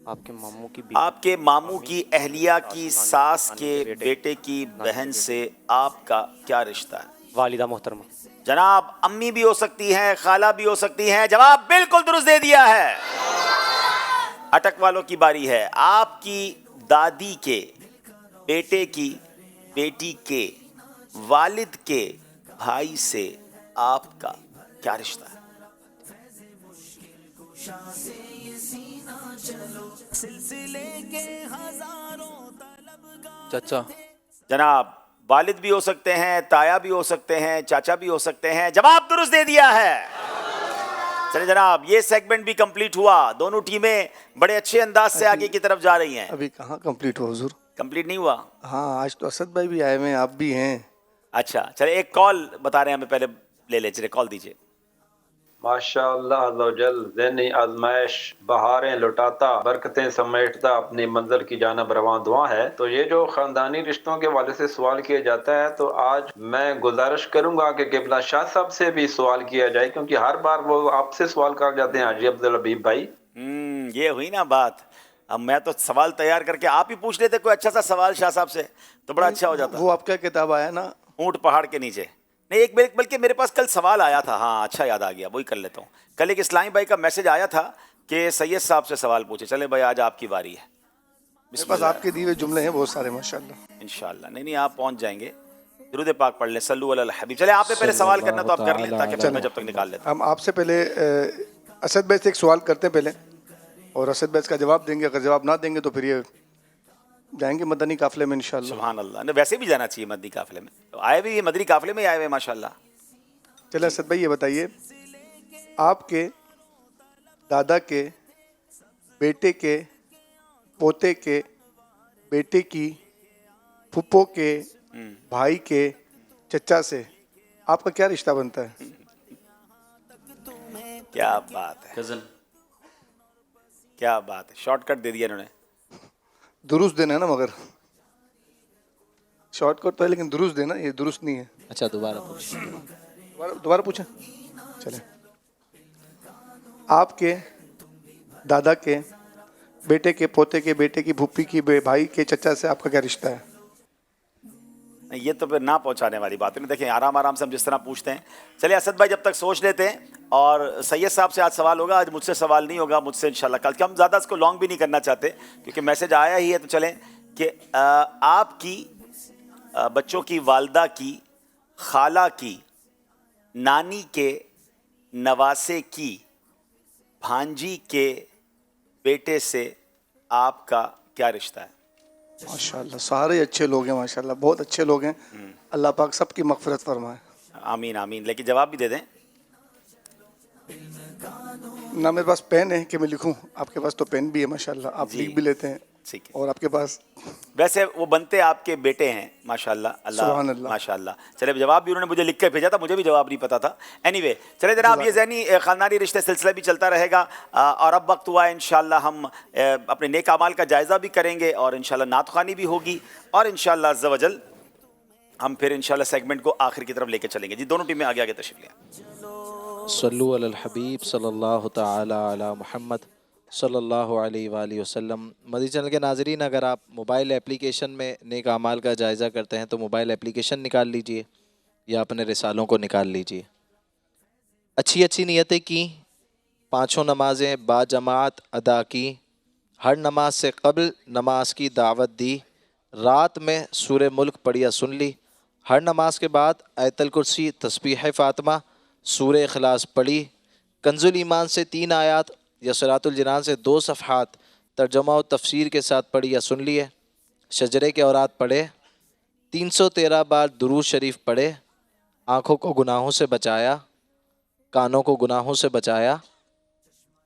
آپ کے ماموں کی آپ کے ماموں کی اہلیہ کی ساس کے بیٹے کی بہن سے آپ کا کیا رشتہ ہے؟ والدہ محترمہ۔ جناب امی بھی ہو سکتی ہیں، خالہ بھی ہو سکتی ہیں، جواب بالکل درست دے دیا ہے۔ اٹک والوں کی باری ہے۔ آپ کی دادی کے بیٹے کی بیٹی کے والد کے بھائی سے آپ کا کیا رشتہ ہے؟ چچا جناب والد بھی ہو سکتے ہیں، تایا بھی ہو سکتے ہیں، چاچا بھی ہو سکتے ہیں. جواب درست دے دیا ہے. چلے جناب یہ سیگمنٹ بھی کمپلیٹ ہوا. دونوں ٹیمیں بڑے اچھے انداز سے آگے کی طرف جا رہی ہیں. ابھی کہاں کمپلیٹ ہوا حضور؟ کمپلیٹ نہیں ہوا؟ ہاں آج تو اسد بھائی بھی آئے ہوئے ہیں، آپ بھی ہیں. اچھا چلے ایک کال بتا رہے ہیں ہمیں، پہلے لے لیں. چلے کال دیجیے. ماشاء اللہ عز و جل ذہنی آزمائش بہاریں لٹاتا برکتیں سمیٹتا اپنی منزل کی جانب رواں دعا ہے. تو یہ جو خاندانی رشتوں کے والے سے سوال کیا جاتا ہے، تو آج میں گزارش کروں گا کہ قبلہ شاہ صاحب سے بھی سوال کیا جائے، کیونکہ ہر بار وہ آپ سے سوال کر جاتے ہیں حاجی عبدالحبیب بھائی. یہ ہوئی نا بات. اب میں تو سوال تیار کر کے آپ ہی پوچھ لیتے کوئی اچھا سا سوال شاہ صاحب سے تو بڑا اچھا ہو جاتا. وہ آپ کا کتاب آیا نا اونٹ پہاڑ کے نیچے. نہیں ایک بلکہ میرے پاس کل سوال آیا تھا. ہاں اچھا یاد آ گیا، وہی کر لیتا ہوں. کل ایک اسلامی بھائی کا میسج آیا تھا کہ سید صاحب سے سوال پوچھے. چلے بھائی آج آپ کی باری ہے. میرے پاس آپ کے دیے ہوئے جملے ہیں بہت سارے ماشاءاللہ. انشاءاللہ. نہیں آپ پہنچ جائیں گے. درود پاک پڑھ لیں، صلو علی الحبیب. چلے آپ نے پہلے سوال کرنا تو آپ کر لیں تاکہ پھر میں جب تک نکال لیتا. ہم آپ سے پہلے اسد بھائی سے ایک سوال کرتے ہیں پہلے، اور اسد بھائی اس کا جواب دیں گے. اگر جواب نہ دیں گے تو پھر یہ جائیں گے مدنی قافلے میں انشاءاللہ. سبحان اللہ. ویسے بھی جانا چاہیے مدنی قافلے میں. آئے بھی یہ مدنی قافلے میں آئے ہوئے ماشاءاللہ. چلے اسد بھائی یہ بتائیے، آپ کے دادا کے بیٹے کے پوتے کے بیٹے کی پھپھو کے بھائی کے چچا سے آپ کا کیا رشتہ بنتا ہے؟ کیا بات ہے، کزن. کیا بات ہے. شارٹ کٹ دے دیا انہوں نے. درست دینا ہے نا، مگر شارٹ کٹ تو ہے لیکن درست دینا، یہ درست نہیں ہے. اچھا دوبارہ پوچھیں. چلیں، آپ کے دادا کے بیٹے کے پوتے کے بیٹے کی پھوپھی کی بھائی کے چچا سے آپ کا کیا رشتہ ہے؟ یہ تو پھر نہ پہنچانے والی بات ہے. دیکھیں آرام سے ہم جس طرح پوچھتے ہیں. چلے اسد بھائی جب تک سوچ لیتے ہیں، اور سید صاحب سے آج سوال ہوگا. آج مجھ سے سوال نہیں ہوگا، مجھ سے انشاءاللہ کل. کہ ہم زیادہ اس کو لانگ بھی نہیں کرنا چاہتے کیونکہ میسج آیا ہی ہے. تو چلیں کہ آپ کی بچوں کی والدہ کی خالہ کی نانی کے نواسے کی بھانجی کے بیٹے سے آپ کا کیا رشتہ ہے؟ ماشاءاللہ سارے اچھے لوگ ہیں ماشاءاللہ، بہت اچھے لوگ ہیں. اللہ پاک سب کی مغفرت فرمائے. آمین آمین. لیکن جواب بھی دے دیں. نہ میرے پاس پین ہے کہ میں لکھوں. آپ کے پاس تو پین بھی ہے ماشاءاللہ، آپ لکھ بھی لیتے ہیں. اور آپ کے پاس ویسے وہ بنتے آپ کے بیٹے ہیں ماشاءاللہ. سبحان اللہ ماشاءاللہ. چلے جواب بھی انہوں نے مجھے لکھ کے بھیجا تھا، مجھے بھی جواب نہیں پتا تھا. اینی وے چلے جناب یہ ذہنی خاندانی رشتے سلسلہ بھی چلتا رہے گا. اور اب وقت ہوا ہے انشاءاللہ ہم اپنے نیک اعمال کا جائزہ بھی کریں گے، اور انشاءاللہ نعت خوانی بھی ہوگی، اور انشاءاللہ عز و جل ہم پھر انشاءاللہ سیگمنٹ کو آخر کی طرف لے کے چلیں گے. جی دونوں ٹیمیں آگے تشریف لیں. صلو علی الحبیب صلی اللہ تعالی علی محمد صلی اللہ علیہ وآلہ وسلم. مدنی چینل کے ناظرین، اگر آپ موبائل اپلیکیشن میں نیک اعمال کا جائزہ کرتے ہیں تو موبائل اپلیکیشن نکال لیجئے یا اپنے رسالوں کو نکال لیجئے. اچھی نیتیں کی، پانچوں نمازیں با جماعت ادا کی، ہر نماز سے قبل نماز کی دعوت دی، رات میں سورہ ملک پڑھی یا سن لی، ہر نماز کے بعد آیت الکرسی، تسبیح فاطمہ، سورہ اخلاص پڑھی، کنز الایمان سے 3 آیات یا صراط الجنان سے 2 صفحات ترجمہ و تفسیر کے ساتھ پڑھی یا سن لیے، شجرے کے اوراد پڑھے، 313 بار درود شریف پڑھے، آنکھوں کو گناہوں سے بچایا، کانوں کو گناہوں سے بچایا،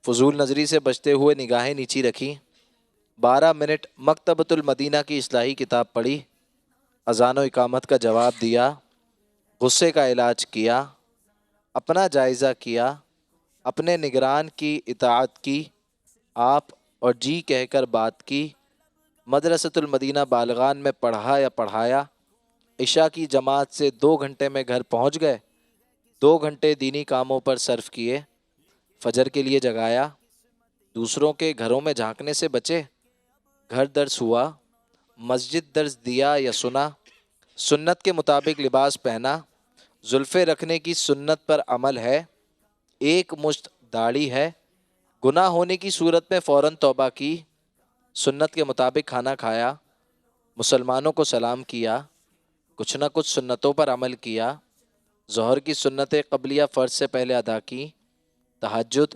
فضول نظری سے بچتے ہوئے نگاہیں نیچی رکھی، 12 منٹ مکتبۃ المدینہ کی اصلاحی کتاب پڑھی، اذان و اقامت کا جواب دیا، غصے کا علاج کیا، اپنا جائزہ کیا، اپنے نگران کی اطاعت کی، آپ اور جی کہہ کر بات کی، مدرسۃ المدینہ بالغان میں پڑھا یا پڑھایا، عشاء کی جماعت سے 2 گھنٹے میں گھر پہنچ گئے، 2 گھنٹے دینی کاموں پر صرف کیے، فجر کے لیے جگایا، دوسروں کے گھروں میں جھانکنے سے بچے، گھر درس ہوا، مسجد درس دیا یا سنا، سنت کے مطابق لباس پہنا، زلفیں رکھنے کی سنت پر عمل ہے، 1 مشت داڑھی ہے، گناہ ہونے کی صورت میں فوراً توبہ کی، سنت کے مطابق کھانا کھایا، مسلمانوں کو سلام کیا، کچھ نہ کچھ سنتوں پر عمل کیا، ظہر کی سنت قبلیہ فرض سے پہلے ادا کی، تہجد،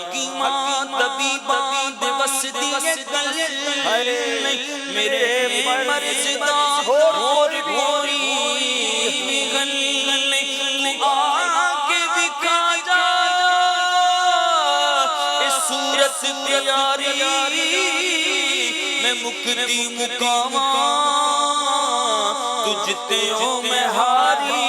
حکیماں طبیباں دیوس دیے گل میرے مرزدہ اور کوئی گل تو آگے دکھا جا اس صورت پیاری میں مکتی مقاماں تجھ تے ہوں میں ہاری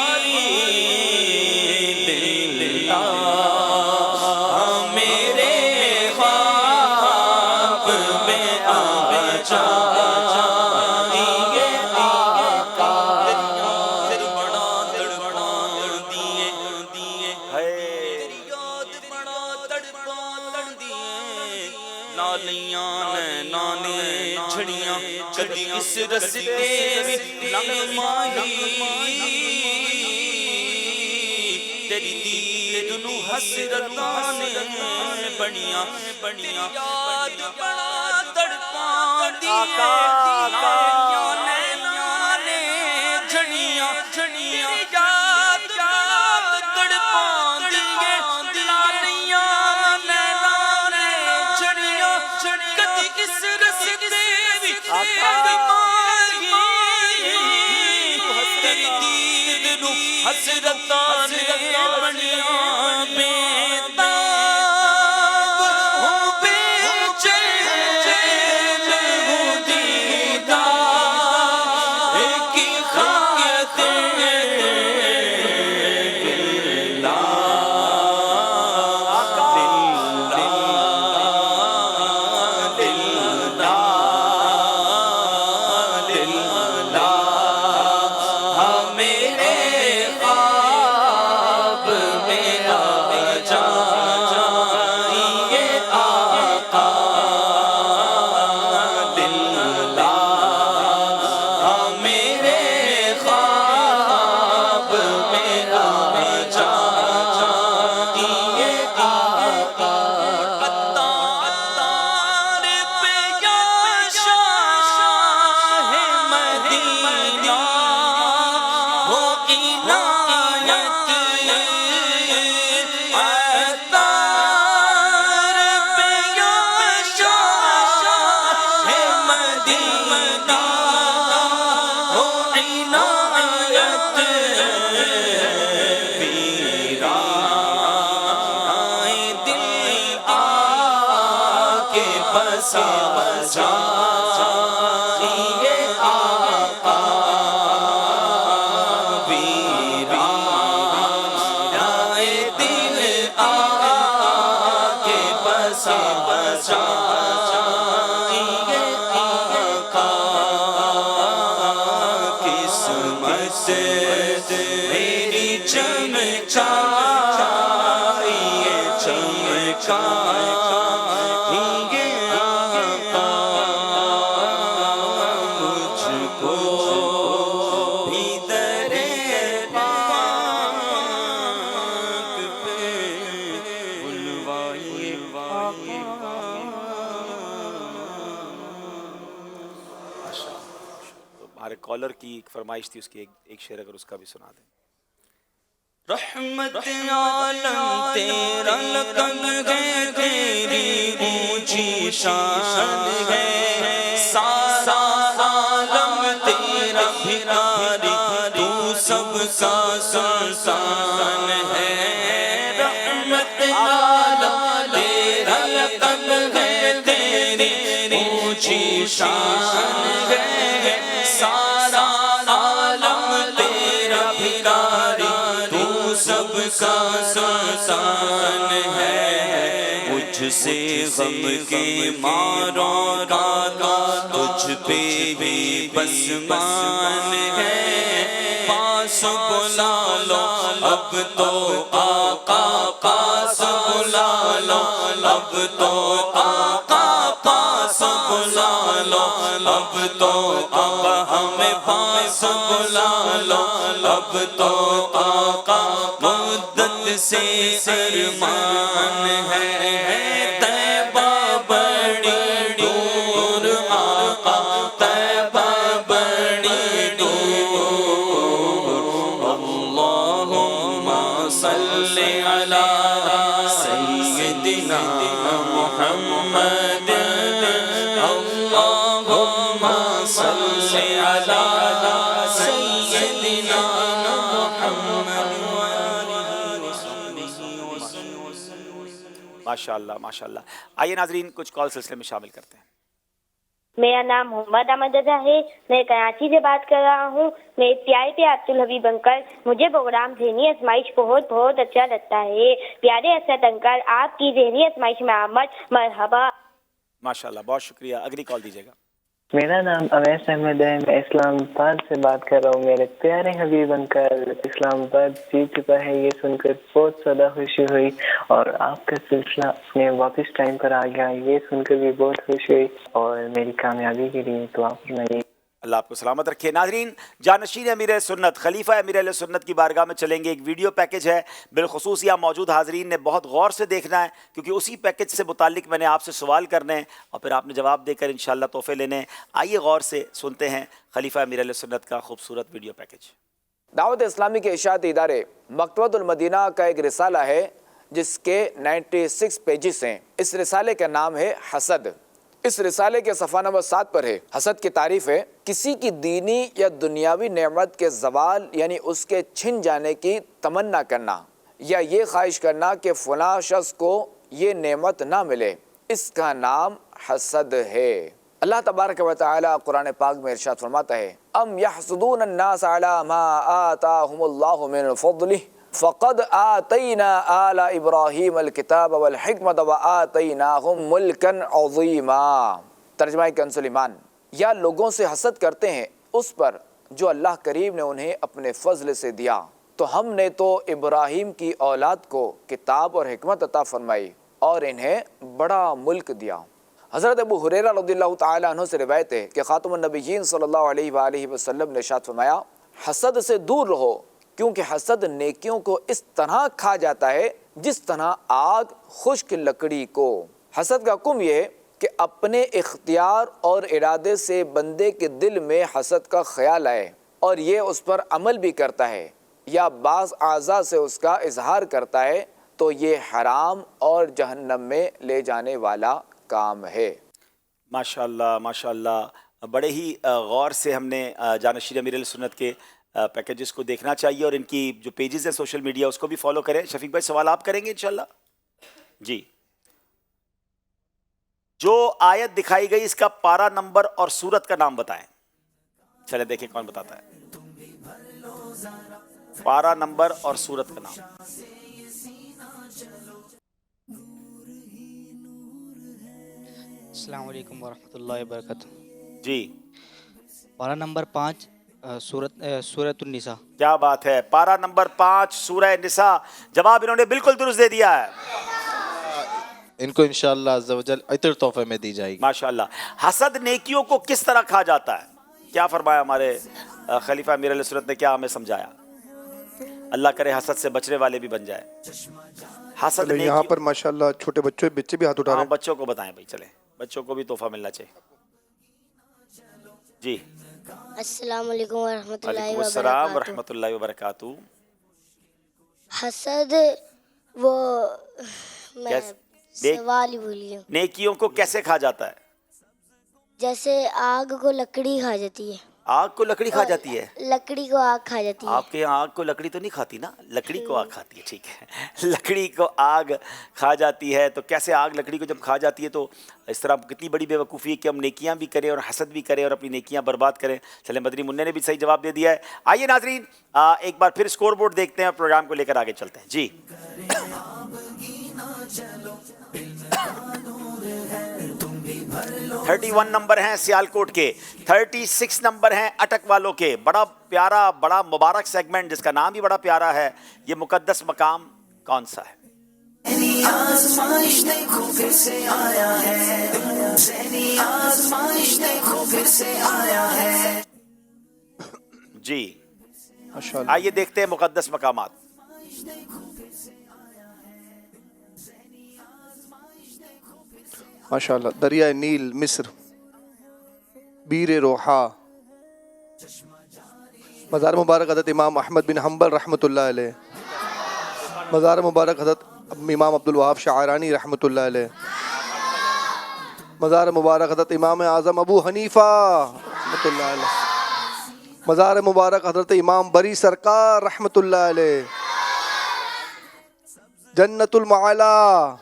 کدی اس رستے لنگ ماہی تیری دید نو حسرتاں نے بڑیاں یاد بڑا تڑپاں دیے لالیاں نینا نے جھڑیاں یاد تڑپاں دیے لالیاں نینا نے جھڑیاں کدی اس رستے تیری دید نو حسرتاں نے بڑیاں بے تاب ہوں بے چین ہوں دیدہ ایک خاک میری چمچا چمچا کالر کی ایک فرمائش تھی، اس کی ایک شعر اگر اس کا بھی سنا دیں. رحمت عالم تیرا لقب ہے، تیری اونچی شان ہے، سارا عالم تیرا بھکاری، تو سب کا سلطان ہے. رحمت عالم تیرا لقب ہے، تیری اونچی شان ہے، سارا عالم تیرا بھکاری، تو سب کا سلطان ہے. مجھ سے غم کے ماروں کا تجھ پہ بھی بسمان ہے. پاس بلا لو اب تو آقا، پاس بلا لو اب تو آقا، پاس بلا لو اب تو آقا، ہمیں پاس بلا لو اب تو آقا. مدت سے ارمان ہے، طیبہ بڑی دور آقا، طیبہ بڑی دور. اللہم صلی علی سیدنا سیدنا محمد اللهم صل علی سیدنا محمد ماشاءاللہ ماشاءاللہ. آئیے ناظرین کچھ کال سلسلے میں شامل کرتے ہیں. میرا نام محمد احمد رضا ہے. میں کراچی سے بات کر رہا ہوں. میرے پیارے پیارے عبدالحبیب انکل, مجھے پروگرام ذہنی آزمائش بہت بہت اچھا لگتا ہے. پیارے اسد انکل, آپ کی ذہنی آزمائش میں آمد مرحبا. ماشاءاللہ, بہت شکریہ. اگلی کال دیجیے گا. میرا نام اویس احمد ہے. میں اسلام آباد سے بات کر رہا ہوں. میرے پیارے حبیب انکل اسلام آباد جیت چکا ہے, یہ سن کر بہت زیادہ خوشی ہوئی. اور آپ کا سلسلہ اپنے واپس ٹائم پر آ گیا, یہ سن کر بھی بہت خوشی ہوئی. اور میری کامیابی کے لیے تو آپ فرمائیے. اللہ آپ کو سلامت رکھے. ناظرین, جانشین امیر سنت خلیفہ امیر اہل سنت کی بارگاہ میں چلیں گے. ایک ویڈیو پیکج ہے, بالخصوص یہاں موجود حاضرین نے بہت غور سے دیکھنا ہے, کیونکہ اسی پیکج سے متعلق میں نے آپ سے سوال کرنے ہیں اور پھر آپ نے جواب دے کر انشاءاللہ تحفے لینے ہیں. آئیے غور سے سنتے ہیں خلیفہ امیر اہل سنت کا خوبصورت ویڈیو پیکج. دعوت اسلامی کے اشاعتی ادارے مکتبۃ المدینہ کا ایک رسالہ ہے جس کے 96 پیجز ہیں. اس رسالے کا نام ہے حسد. اس رسالے کے صفحہ نمبر 7 پر ہے. حسد کی تعریف ہے کسی کی دینی یا دنیاوی نعمت کے زوال یعنی اس کے چھن جانے کی تمنا کرنا, یا یہ خواہش کرنا کہ فلاں شخص کو یہ نعمت نہ ملے, اس کا نام حسد ہے. اللہ تبارک و تعالی قرآن پاک میں ارشاد فرماتا ہے ام یحسدون الناس علی ما آتاہم اللہ من فضلہ فقد آتینا آل ابراہیم الکتاب والحکمت وآتیناہم ملکا عظیما. ترجمہ کنز ایمان, یا لوگوں سے حسد کرتے ہیں اس پر جو اللہ کریم نے انہیں اپنے فضل سے دیا, تو ہم نے تو ابراہیم کی اولاد کو کتاب اور حکمت عطا فرمائی اور انہیں بڑا ملک دیا. حضرت ابو ہریرہ رضی اللہ تعالی عنہ سے روایت ہے کہ خاتم النبیین صلی اللہ علیہ وآلہ وسلم نے ارشاد فرمایا حسد سے دور رہو, کیونکہ حسد نیکیوں کو اس طرح کھا جاتا ہے جس طرح آگ خشک لکڑی کو. حسد کا حکم یہ ہے کہ اپنے اختیار اور ارادے سے بندے کے دل میں حسد کا خیال آئے اور یہ اس پر عمل بھی کرتا ہے یا بعض اعضاء سے اس کا اظہار کرتا ہے, تو یہ حرام اور جہنم میں لے جانے والا کام ہے. ماشاءاللہ ماشاءاللہ, بڑے ہی غور سے ہم نے جانشین امیر اہل سنت کے پیکیجز کو دیکھنا چاہیے, اور ان کی جو پیجز ہیں سوشل میڈیا اس کو بھی فالو کریں. شفیق بھائی سوال آپ کریں گے انشاءاللہ؟ جی. جو آیت دکھائی گئی اس کا پارا نمبر اور سورت کا نام بتائیں. چلے دیکھیں کون بتاتا ہے. پارا نمبر اور سورت کا نام. السلام علیکم ورحمۃ اللہ وبرکاتہ. جی. پارا نمبر 5 سورۃ النساء. کیا بات ہے, پارا نمبر 5 سورہ نساء. جواب انہوں نے بالکل درست دے دیا ہے. ان کو انشاءاللہ عز و جل عطر تحفے میں دی جائے گی. ماشاءاللہ. حسد نیکیوں کو کس طرح کھا جاتا ہے, کیا فرمایا ہمارے خلیفہ امیر اہل سنت نے, کیا ہمیں سمجھایا؟ اللہ کرے حسد سے بچنے والے بھی بن جائے. حسد یہاں پر ماشاءاللہ چھوٹے بچے بھی ہاتھ اٹھا رہے ہیں. بچوں کو بتائیں بھائی, چلیں بچوں کو بھی تحفہ ملنا چاہیے. جی. السلام علیکم ورحمۃ اللہ وعلیکم السلام ورحمۃ اللہ وبرکاتہ. حسد وہ میں سوال ہی بھولی ہوں. نیکیوں کو کیسے کھا جاتا ہے؟ جیسے آگ کو لکڑی کھا جاتی ہے. آگ کو لکڑی کھا جاتی ہے؟ لکڑی کو آگ کھا جاتی ہے. آپ کے یہاں آگ کو لکڑی تو نہیں کھاتی نا, لکڑی کو آگ کھاتی ہے. ٹھیک ہے, لکڑی کو آگ کھا جاتی ہے. تو کیسے آگ لکڑی کو جب کھا جاتی ہے تو اس طرح کتنی بڑی بے وقوفی ہے کہ ہم نیکیاں بھی کریں اور حسد بھی کریں اور اپنی نیکیاں برباد کریں. چلیں مدنی منع نے بھی صحیح جواب دے دیا ہے. آئیے ناظرین ایک بار پھر اسکور بورڈ دیکھتے ہیں اور پروگرام کو لے کر آگے چلتے ہیں. جی. 31 نمبر ہیں سیالکوٹ کے, 36 نمبر ہیں اٹک والوں کے. بڑا پیارا بڑا مبارک سیگمنٹ جس کا نام بھی بڑا پیارا ہے. یہ مقدس مقام کون سا ہے؟ آزمائش دیکھو پھر سے آیا ہے, ذہنی آزمائش دیکھو پھر سے آیا ہے. جی آئیے دیکھتے ہیں مقدس مقامات. ماشاءاللہ. دریائے نیل مصر, بیر روحا, مزار مبارک حضرت امام احمد بن حنبل رحمۃ اللہ علیہ, مزار مبارک حضرت امام عبدالوہاب شعرانی رحمۃ اللہ علیہ. مزار مبارک حضرت امام اعظم ابو حنیفہ رحمۃ اللہ علیہ. مزار مبارک حضرت امام بری سرکار رحمۃ اللہ علیہ. جنت المعالی.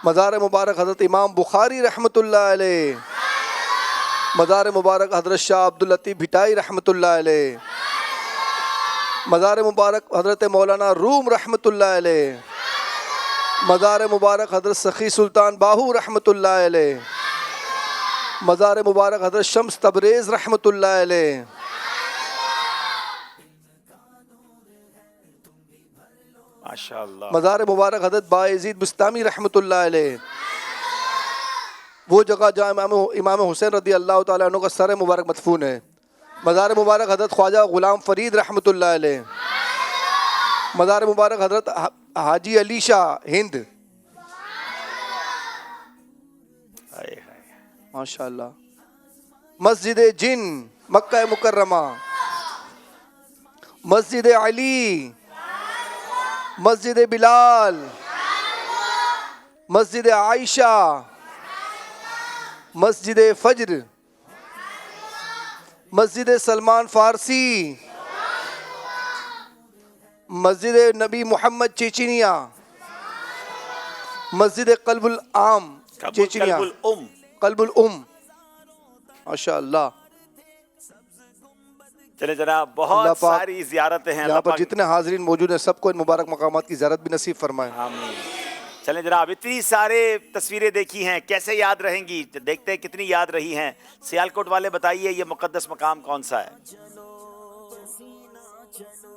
مزار مبارک حضرت امام بخاری رحمۃ اللہ علیہ. مزار مبارک حضرت شاہ عبداللطیف بھٹائی رحمۃ اللہ علیہ. مزار مبارک حضرت مولانا روم رحمۃ اللہ علیہ. مزار مبارک حضرت سخی سلطان باہو رحمۃ اللہ علیہ. مزار مبارک حضرت شمس تبریز رحمۃ اللہ علیہ. ماشاءاللہ. مزار مبارک حضرت باعزید بستامی رحمۃ اللہ علیہ. وہ جگہ جہاں امام حسین رضی اللہ تعالیٰ عنہ کا سر مبارک مدفون ہے. مزار مبارک حضرت خواجہ غلام فرید رحمۃ اللہ علیہ. مزار مبارک حضرت حاجی علی شاہ ہند. ماشاء اللہ. مسجد جن مکہ مکرمہ. مسجد علی. مسجد بلال. مسجد عائشہ. مسجد فجر. مسجد سلمان فارسی. مسجد نبی محمد چیچینیا. مسجد قلب العام چیچینیا. قلب الام. ماشاء اللہ. چلے جناب بہت ساری زیارتیں ہیں. یہاں پر جتنے حاضرین موجود ہیں سب کو ان مبارک مقامات کی زیارت بھی نصیب فرمائے. آمین. چلیں جناب اتنی سارے تصویریں دیکھی ہیں کیسے یاد رہیں گی؟ دیکھتے ہیں کتنی یاد رہی ہیں. سیالکوٹ والے بتائیے یہ مقدس مقام کون سا ہے؟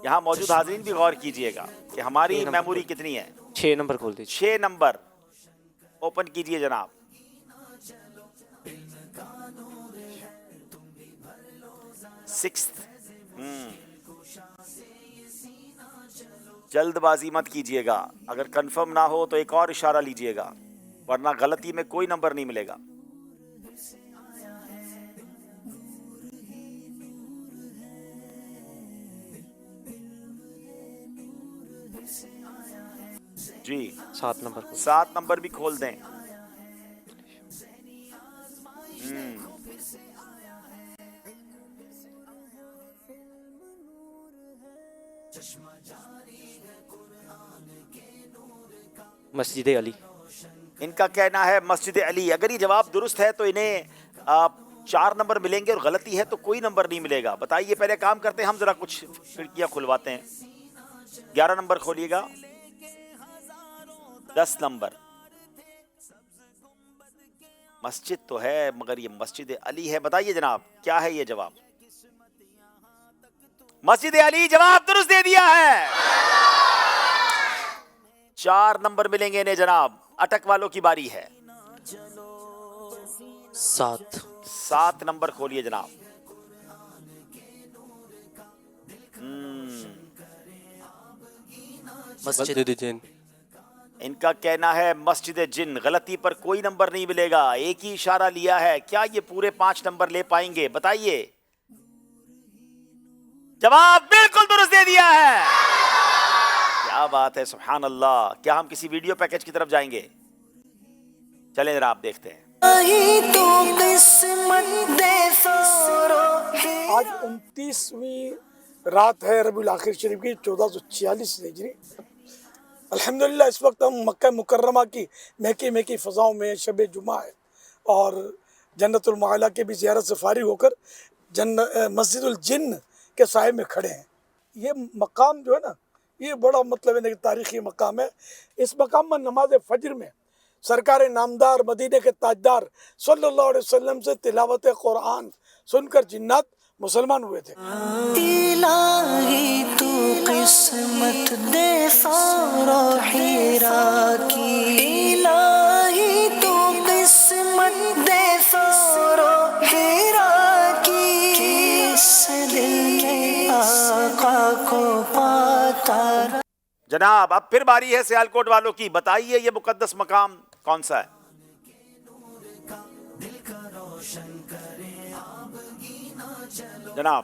یہاں موجود حاضرین بھی غور کیجئے گا کہ ہماری میموری کتنی ہے. 6 نمبر کھول دیجیے. 6 نمبر اوپن کیجئے جناب. سکسth. جلد بازی مت کیجئے گا. اگر کنفرم نہ ہو تو ایک اور اشارہ لیجئے گا ورنہ غلطی میں کوئی نمبر نہیں ملے گا. جی 7 نمبر. 7 نمبر بھی کھول دیں. مسجد علی. ان کا کہنا ہے مسجد علی. اگر یہ جواب درست ہے تو انہیں 4 نمبر ملیں گے اور غلطی ہے تو کوئی نمبر نہیں ملے گا. بتائیے پہلے کام کرتے ہیں ہم ذرا کچھ کھڑکیاں کھلواتے ہیں. 11 نمبر کھولیے گا. 10 نمبر. مسجد تو ہے مگر یہ مسجد علی ہے. بتائیے جناب کیا ہے یہ جواب؟ مسجد علی جواب درست دے دیا ہے. 4 نمبر ملیں گے انہیں جناب. اٹک والوں کی باری ہے. 7 نمبر کھولیے جناب. مسجد جن. ان کا کہنا ہے مسجد جن. غلطی پر کوئی نمبر نہیں ملے گا. ایک ہی اشارہ لیا ہے. کیا یہ پورے 5 نمبر لے پائیں گے؟ بتائیے. جواب بالکل درست دے دیا ہے. کیا بات ہے. سبحان اللہ. کیا ہم کسی ویڈیو پیکج کی طرف جائیں گے؟ چلیں ذرا آپ دیکھتے ہیں. آج 29ویں رات ہے ربیع الاخر شریف کی 1446 ہجری. الحمدللہ اس وقت ہم مکہ مکرمہ کی مہکی فضاؤں میں شب جمعہ ہے اور جنت المعالی کے بھی زیارت سے فارغ ہو کر مسجد الجن کے سائے میں کھڑے ہیں. یہ مقام جو ہے نا یہ بڑا مطلب ہے تاریخی مقام ہے. اس مقام میں نماز فجر میں سرکار نامدار مدینے کے تاجدار صلی اللہ علیہ وسلم سے تلاوت قرآن سن کر جنات مسلمان ہوئے تھے. الہی تو قسمت دے سارا ہیرا کی. الہی تو قسمت دے سارا ہیرا کی. کس دل میں آقا کو پاتا. جناب اب پھر باری ہے سیالکوٹ والوں کی. بتائیے یہ مقدس مقام کون سا ہے؟ جناب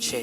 6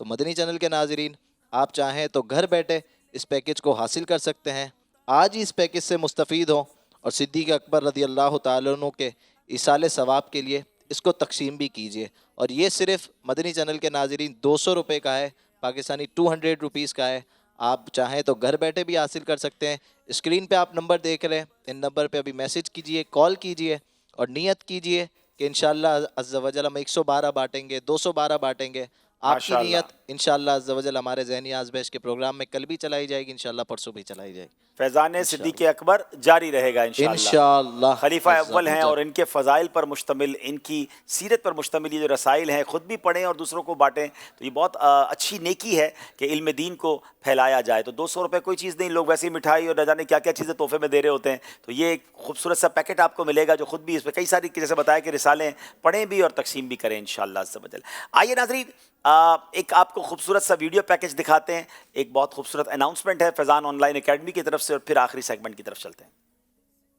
تو مدنی چینل کے ناظرین آپ چاہیں تو گھر بیٹھے اس پیکج کو حاصل کر سکتے ہیں. آج ہی اس پیکج سے مستفید ہوں اور صدیق اکبر رضی اللہ تعالیٰ عنہ کے ایصال ثواب کے لیے اس کو تقسیم بھی کیجیے. اور یہ صرف مدنی چینل کے ناظرین 200 روپے کا ہے, پاکستانی 200 روپیز کا ہے. آپ چاہیں تو گھر بیٹھے بھی حاصل کر سکتے ہیں. اسکرین پہ آپ نمبر دیکھ رہے ہیں, ان نمبر پہ ابھی میسج کیجیے, کال کیجیے اور نیت کیجیے کہ انشاءاللہ عز و جل ہم 112 بانٹیں گے, 212 بانٹیں گے. آپ کی نیت انشاءاللہ عز و جل ہمارے ذہنی آزمائش کے پروگرام میں کل بھی چلائی جائے گی, انشاءاللہ پرسوں بھی چلائی جائے گی. فیضان صدیق اکبر جاری رہے گا انشاءاللہ. خلیفہ اول ہیں اور ان کے فضائل پر مشتمل, ان کی سیرت پر مشتمل یہ جو رسائل ہیں خود بھی پڑھیں اور دوسروں کو بانٹیں. تو یہ بہت اچھی نیکی ہے کہ علم دین کو پھیلایا جائے. تو 200 روپے کوئی چیز نہیں, لوگ ویسے ہی مٹھائی اور نہ جانے کیا کیا چیزیں تحفے میں دے رہے ہوتے ہیں. تو یہ ایک خوبصورت سا پیکٹ آپ کو ملے گا جو خود بھی اس پہ کئی ساری جیسے بتایا کہ رسالیں پڑھیں بھی اور تقسیم بھی کریں انشاءاللہ عز و جل. آئیے ناظرین ایک آپ کو خوبصورت سا ویڈیو پیکج دکھاتے ہیں. ایک بہت خوبصورت اناؤنسمنٹ ہے فیضان آن لائن اکیڈمی کی طرف سے اور پھر آخری سیگمنٹ کی طرف چلتے ہیں.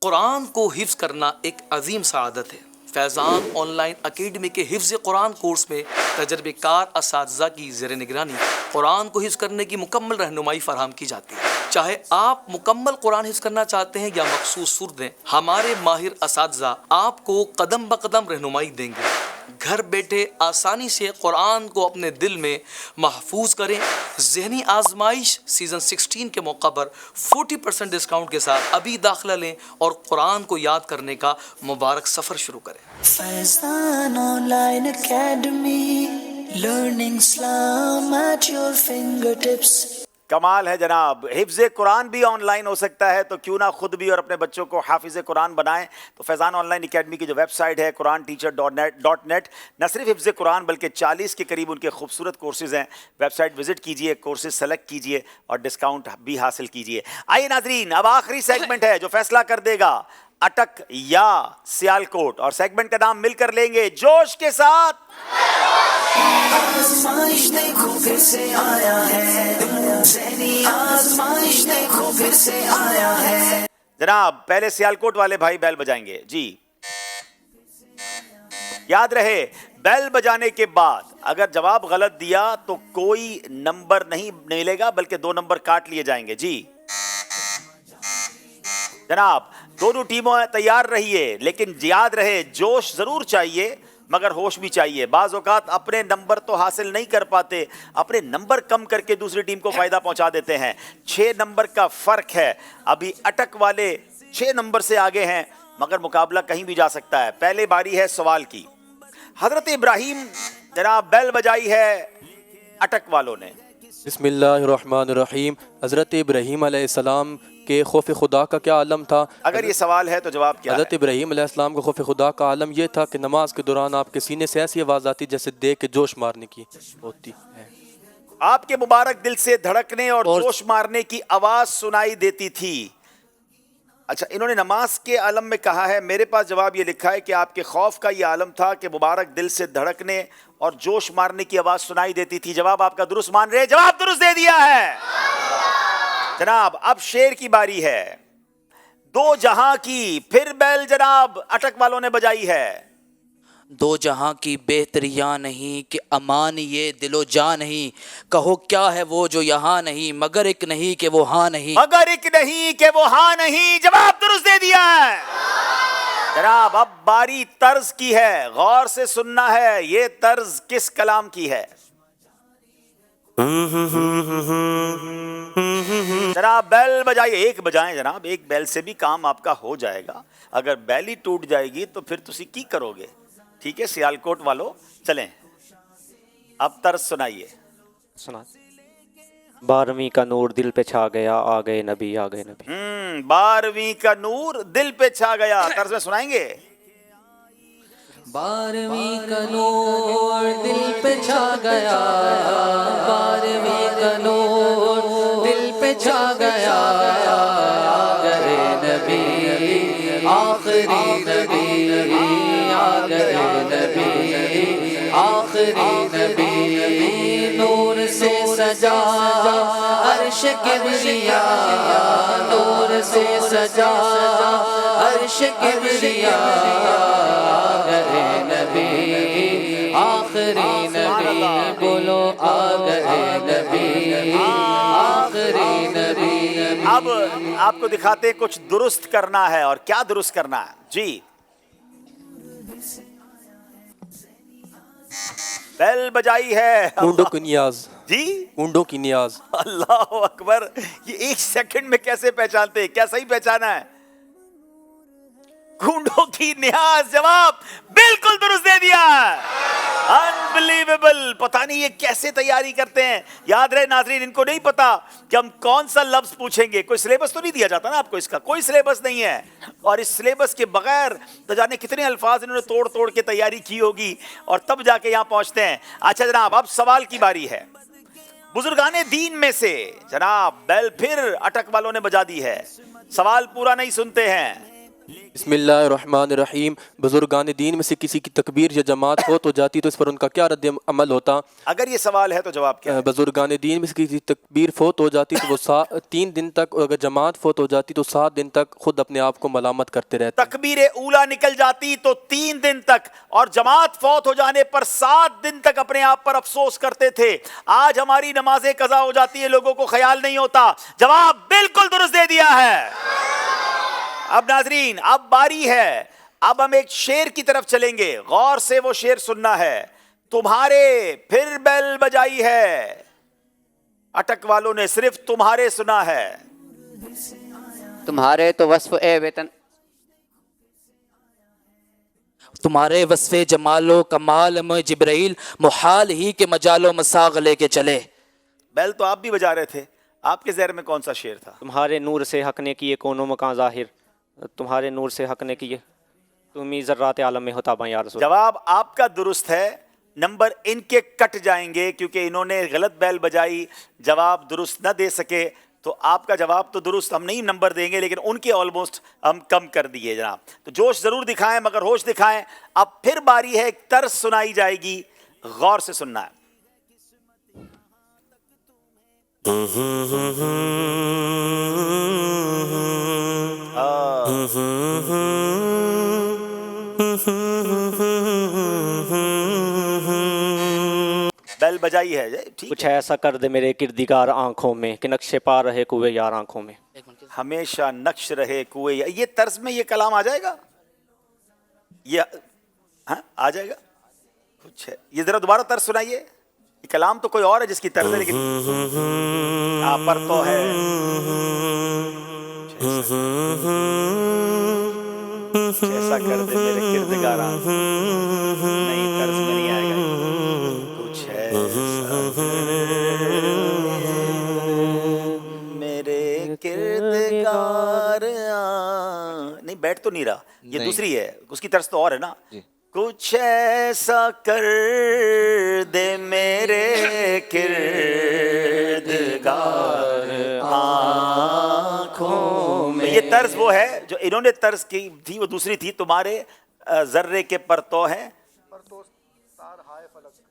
قرآن کو حفظ کرنا ایک عظیم سعادت ہے. فیضان آن لائن اکیڈمی کے حفظ قرآن کورس میں تجربہ کار اساتذہ کی زیر نگرانی قرآن کو حفظ کرنے کی مکمل رہنمائی فراہم کی جاتی ہے. چاہے آپ مکمل قرآن حفظ کرنا چاہتے ہیں یا مخصوص سردیں, ہمارے ماہر اساتذہ آپ کو قدم بقدم رہنمائی دیں گے. گھر بیٹھے آسانی سے قرآن کو اپنے دل میں محفوظ کریں. ذہنی آزمائش سیزن 16 کے موقع پر 40% ڈسکاؤنٹ کے ساتھ ابھی داخلہ لیں اور قرآن کو یاد کرنے کا مبارک سفر شروع کریں. Faizan online academy, learning Islam at your fingertips. کمال ہے جناب, حفظ قرآن بھی آن لائن ہو سکتا ہے, تو کیوں نہ خود بھی اور اپنے بچوں کو حافظ قرآن بنائیں. تو فیضان آن لائن اکیڈمی کی جو ویب سائٹ ہے QuranTeacher.net, نہ صرف حفظ قرآن بلکہ 40 کے قریب ان کے خوبصورت کورسز ہیں. ویب سائٹ وزٹ کیجئے, کورسز سلیکٹ کیجئے اور ڈسکاؤنٹ بھی حاصل کیجئے. آئیے ناظرین اب آخری سیگمنٹ ہے جو فیصلہ کر دے گا اٹک یا سیالکوٹ, اور سیگمنٹ کا نام مل کر لیں گے جوش کے ساتھ. آزمائش دیکھو پھر سے آیا ہے, ذہنی آزمائش دیکھو پھر سے آیا ہے. جناب پہلے سیالکوٹ والے بھائی بیل بجائیں گے جی. یاد رہے بیل بجانے کے بعد اگر جواب غلط دیا تو کوئی نمبر نہیں ملے گا بلکہ 2 نمبر کاٹ لیے جائیں گے جی. جناب دونوں ٹیموں تیار رہیے, لیکن یاد رہے جوش ضرور چاہیے مگر ہوش بھی چاہیے. بعض اوقات اپنے نمبر تو حاصل نہیں کر پاتے, اپنے نمبر کم کر کے دوسری ٹیم کو فائدہ پہنچا دیتے ہیں. 6 نمبر کا فرق ہے. ابھی اٹک والے 6 نمبر سے آگے ہیں مگر مقابلہ کہیں بھی جا سکتا ہے. پہلے باری ہے سوال کی. حضرت ابراہیم جناب بیل بجائی ہے اٹک والوں نے. بسم اللہ الرحمن الرحیم. حضرت ابراہیم علیہ السلام کے خوف خدا کا کیا عالم تھا؟ اگر یہ سوال ہے تو جواب کیا ہے؟ حضرت ابراہیم علیہ السلام کا خوف خدا کا عالم یہ تھا کہ نماز کے دوران آپ کے سینے سے ایسی آواز آتی جیسے دیکھ کے جوش مارنے کی ہوتی ہے. آپ کے مبارک دل سے دھڑکنے اور جوش مارنے کی آواز سنائی دیتی تھی. اچھا انہوں نے نماز کے عالم میں کہا ہے, میرے پاس جواب یہ لکھا ہے کہ آپ کے خوف کا یہ عالم تھا کہ مبارک دل سے دھڑکنے اور جوش مارنے کی آواز سنائی دیتی تھی. جواب آپ کا درست مان رہے, جواب درست دے دیا ہے. جناب اب شیر کی باری ہے. 2 جہاں کی پھر بیل جناب اٹک والوں نے بجائی ہے. 2 جہاں کی بہتریاں نہیں کہ امان یہ دل و جاں نہیں, کہو کیا ہے وہ جو یہاں نہیں, مگر ایک نہیں کہ وہ ہاں نہیں. مگر ایک نہیں کہ وہ ہاں نہیں, جواب درست دے دیا ہے. جناب اب باری طرز کی ہے, غور سے سننا ہے. یہ طرز کس کلام کی ہے؟ جناب بیل بجائیے. 1 بجائیں جناب, 1 بیل سے بھی کام آپ کا ہو جائے گا. اگر بیل ہی ٹوٹ جائے گی تو پھر تسی کی کرو گے. ٹھیک ہے سیالکوٹ والو چلیں اب طرز سنائیے. سنا 12ویں کا نور دل پہ چھا گیا, آ گئے نبی, آ گئے نبی. 12ویں کا نور دل پہ چھا گیا. طرز میں سنائیں گے. 12ویں کا نور دل پہ چھا گیا, 12ویں کا نور دل پہ چھا گیا, آ گئے نبی آخری نبی, آ گئے نبی آخری نبی. نور سے سجا عرش کبریا, نور سے سجا عرش کبریا گئے نبی آخری نبی بولو آ گئے نبی آخری نبی اب آپ کو دکھاتے کچھ درست کرنا ہے. اور کیا درست کرنا ہے؟ جی بیل بجائی ہے. اونڈوں کی نیاز. جی اونڈوں کی نیاز. اللہ اکبر. یہ ایک سیکنڈ میں کیسے پہچانتے ہیں؟ کیا صحیح پہچانا ہے؟ گونڈوں کی نیاز. جواب بالکل درست دے دیا. انبلیویبل. پتہ نہیں یہ کیسے تیاری کرتے ہیں. یاد رہے ناظرین، ان کو نہیں پتا کہ ہم کون سا لفظ پوچھیں گے. کوئی سلیبس تو نہیں دیا جاتا نا آپ کو، اس کا کوئی سلیبس نہیں ہے. اور اس سلیبس کے بغیر تو جانے کتنے الفاظ انہوں نے توڑ توڑ کے تیاری کی ہوگی اور تب جا کے یہاں پہنچتے ہیں. اچھا جناب، اب سوال کی باری ہے. بزرگان دین میں سے جناب بیل پھر اٹک والوں نے بجا دی ہے. سوال پورا نہیں سنتے ہیں. بسم اللہ الرحمن الرحیم. بزرگان دین میں سے کسی کی تکبیر یا جماعت فوت ہو جاتی تو اس پر ان کا کیا رد عمل ہوتا؟ اگر یہ سوال ہے تو جواب کیا ہے؟ بزرگان دین میں سے کسی تکبیر فوت ہو جاتی تو وہ 3 دن تک، اور اگر جماعت فوت ہو جاتی تو 7 دن تک خود اپنے آپ کو ملامت کرتے رہتے. تکبیر اولا نکل جاتی تو 3 دن تک، اور جماعت فوت ہو جانے پر 7 دن تک اپنے آپ پر افسوس کرتے تھے. آج ہماری نمازیں قضا ہو جاتی ہے، لوگوں کو خیال نہیں ہوتا. جواب بالکل درست دے دیا ہے. اب ناظرین، اب باری ہے. اب ہم ایک شعر کی طرف چلیں گے. غور سے وہ شعر سننا ہے. تمہارے پھر بیل بجائی ہے، اٹک والوں نے صرف تمہارے سنا ہے. تمہارے تو وصف اے وطن، تمہارے وصف جمال و کمال میں جبرائیل محال ہی کے مجال و مساغ لے کے چلے. بیل تو آپ بھی بجا رہے تھے. آپ کے ذہن میں کون سا شعر تھا؟ تمہارے نور سے حق نے کیے کونوں مکان ظاہر، تمہارے نور سے حق نے کیے تم ہی ذرات عالم میں ہوتا با یا رسول. جواب آپ کا درست ہے. نمبر ان کے کٹ جائیں گے کیونکہ انہوں نے غلط بیل بجائی، جواب درست نہ دے سکے. تو آپ کا جواب تو درست، ہم نہیں نمبر دیں گے، لیکن ان کے آلموسٹ ہم کم کر دیے جناب. تو جوش ضرور دکھائیں مگر ہوش دکھائیں. اب پھر باری ہے، ایک طرز سنائی جائے گی، غور سے سننا ہے. بیل بجائی ہے. کچھ ایسا کر دے میرے کردگار آنکھوں میں کہ نقش پا رہے کوئے یار آنکھوں میں. ہمیشہ نقش رہے کوئے. یہ طرز میں یہ کلام آ جائے گا؟ یہ ہاں آ جائے گا. کچھ ہے، یہ ذرا دوبارہ طرز سنائیے. یہ کلام تو کوئی اور ہے جس کی طرز ہے، لیکن یہاں پر تو ہے. ایسا کر دے میرے کردگار آنکھوں میں. نہیں، طرز میں نہیں آئے گا. کچھ ایسا میرے کردگار نہیں، بیٹھ تو نہیں رہا. یہ دوسری ہے، اس کی طرز تو اور ہے نا. کچھ ایسا کر دے میرے کردگار آنکھوں میں. یہ طرز وہ ہے جو انہوں نے طرز کی تھی، وہ دوسری تھی. تمہارے ذرے کے پرتو ہیں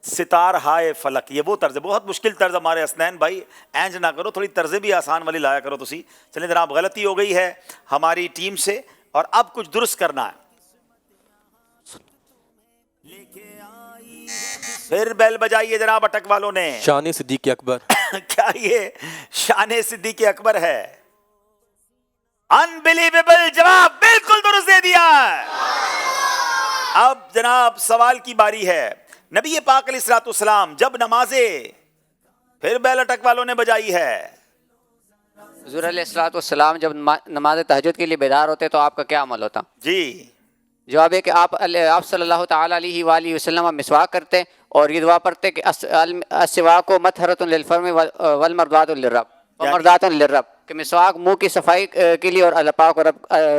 ستار ہائے فلک. یہ وہ طرز ہے، بہت مشکل طرز. ہمارے حسنین بھائی اینج نہ کرو، تھوڑی طرزیں بھی آسان والی لایا کرو تسی. چلیں جناب، غلطی ہو گئی ہے ہماری ٹیم سے اور اب کچھ درست کرنا ہے. پھر بیل بجائیے جناب اٹک والوں نے. شان صدیق اکبر. کیا یہ شان صدیق اکبر ہے؟ انبلیویبل. جواب بالکل درست دے دیا. اب جناب سوال کی باری ہے. نبی پاک علیہ الصلوۃ والسلام جب نمازیں پھر بیل اٹک والوں نے بجائی ہے. حضور علیہ الصلوۃ والسلام جب نماز تہجد کے لیے بیدار ہوتے تو آپ کا کیا عمل ہوتا؟ جی جواب ہے کہ آپ صلی اللہ تعالیٰ علیہ وآلہ وسلم مسواک کرتے اور یہ دعا پڑھتے کہ السواک مطہرۃ للفم والمرضات للرب ومرضات للرب، کہ مسواک منہ کی صفائی کے لیے اور اللہ پاک اور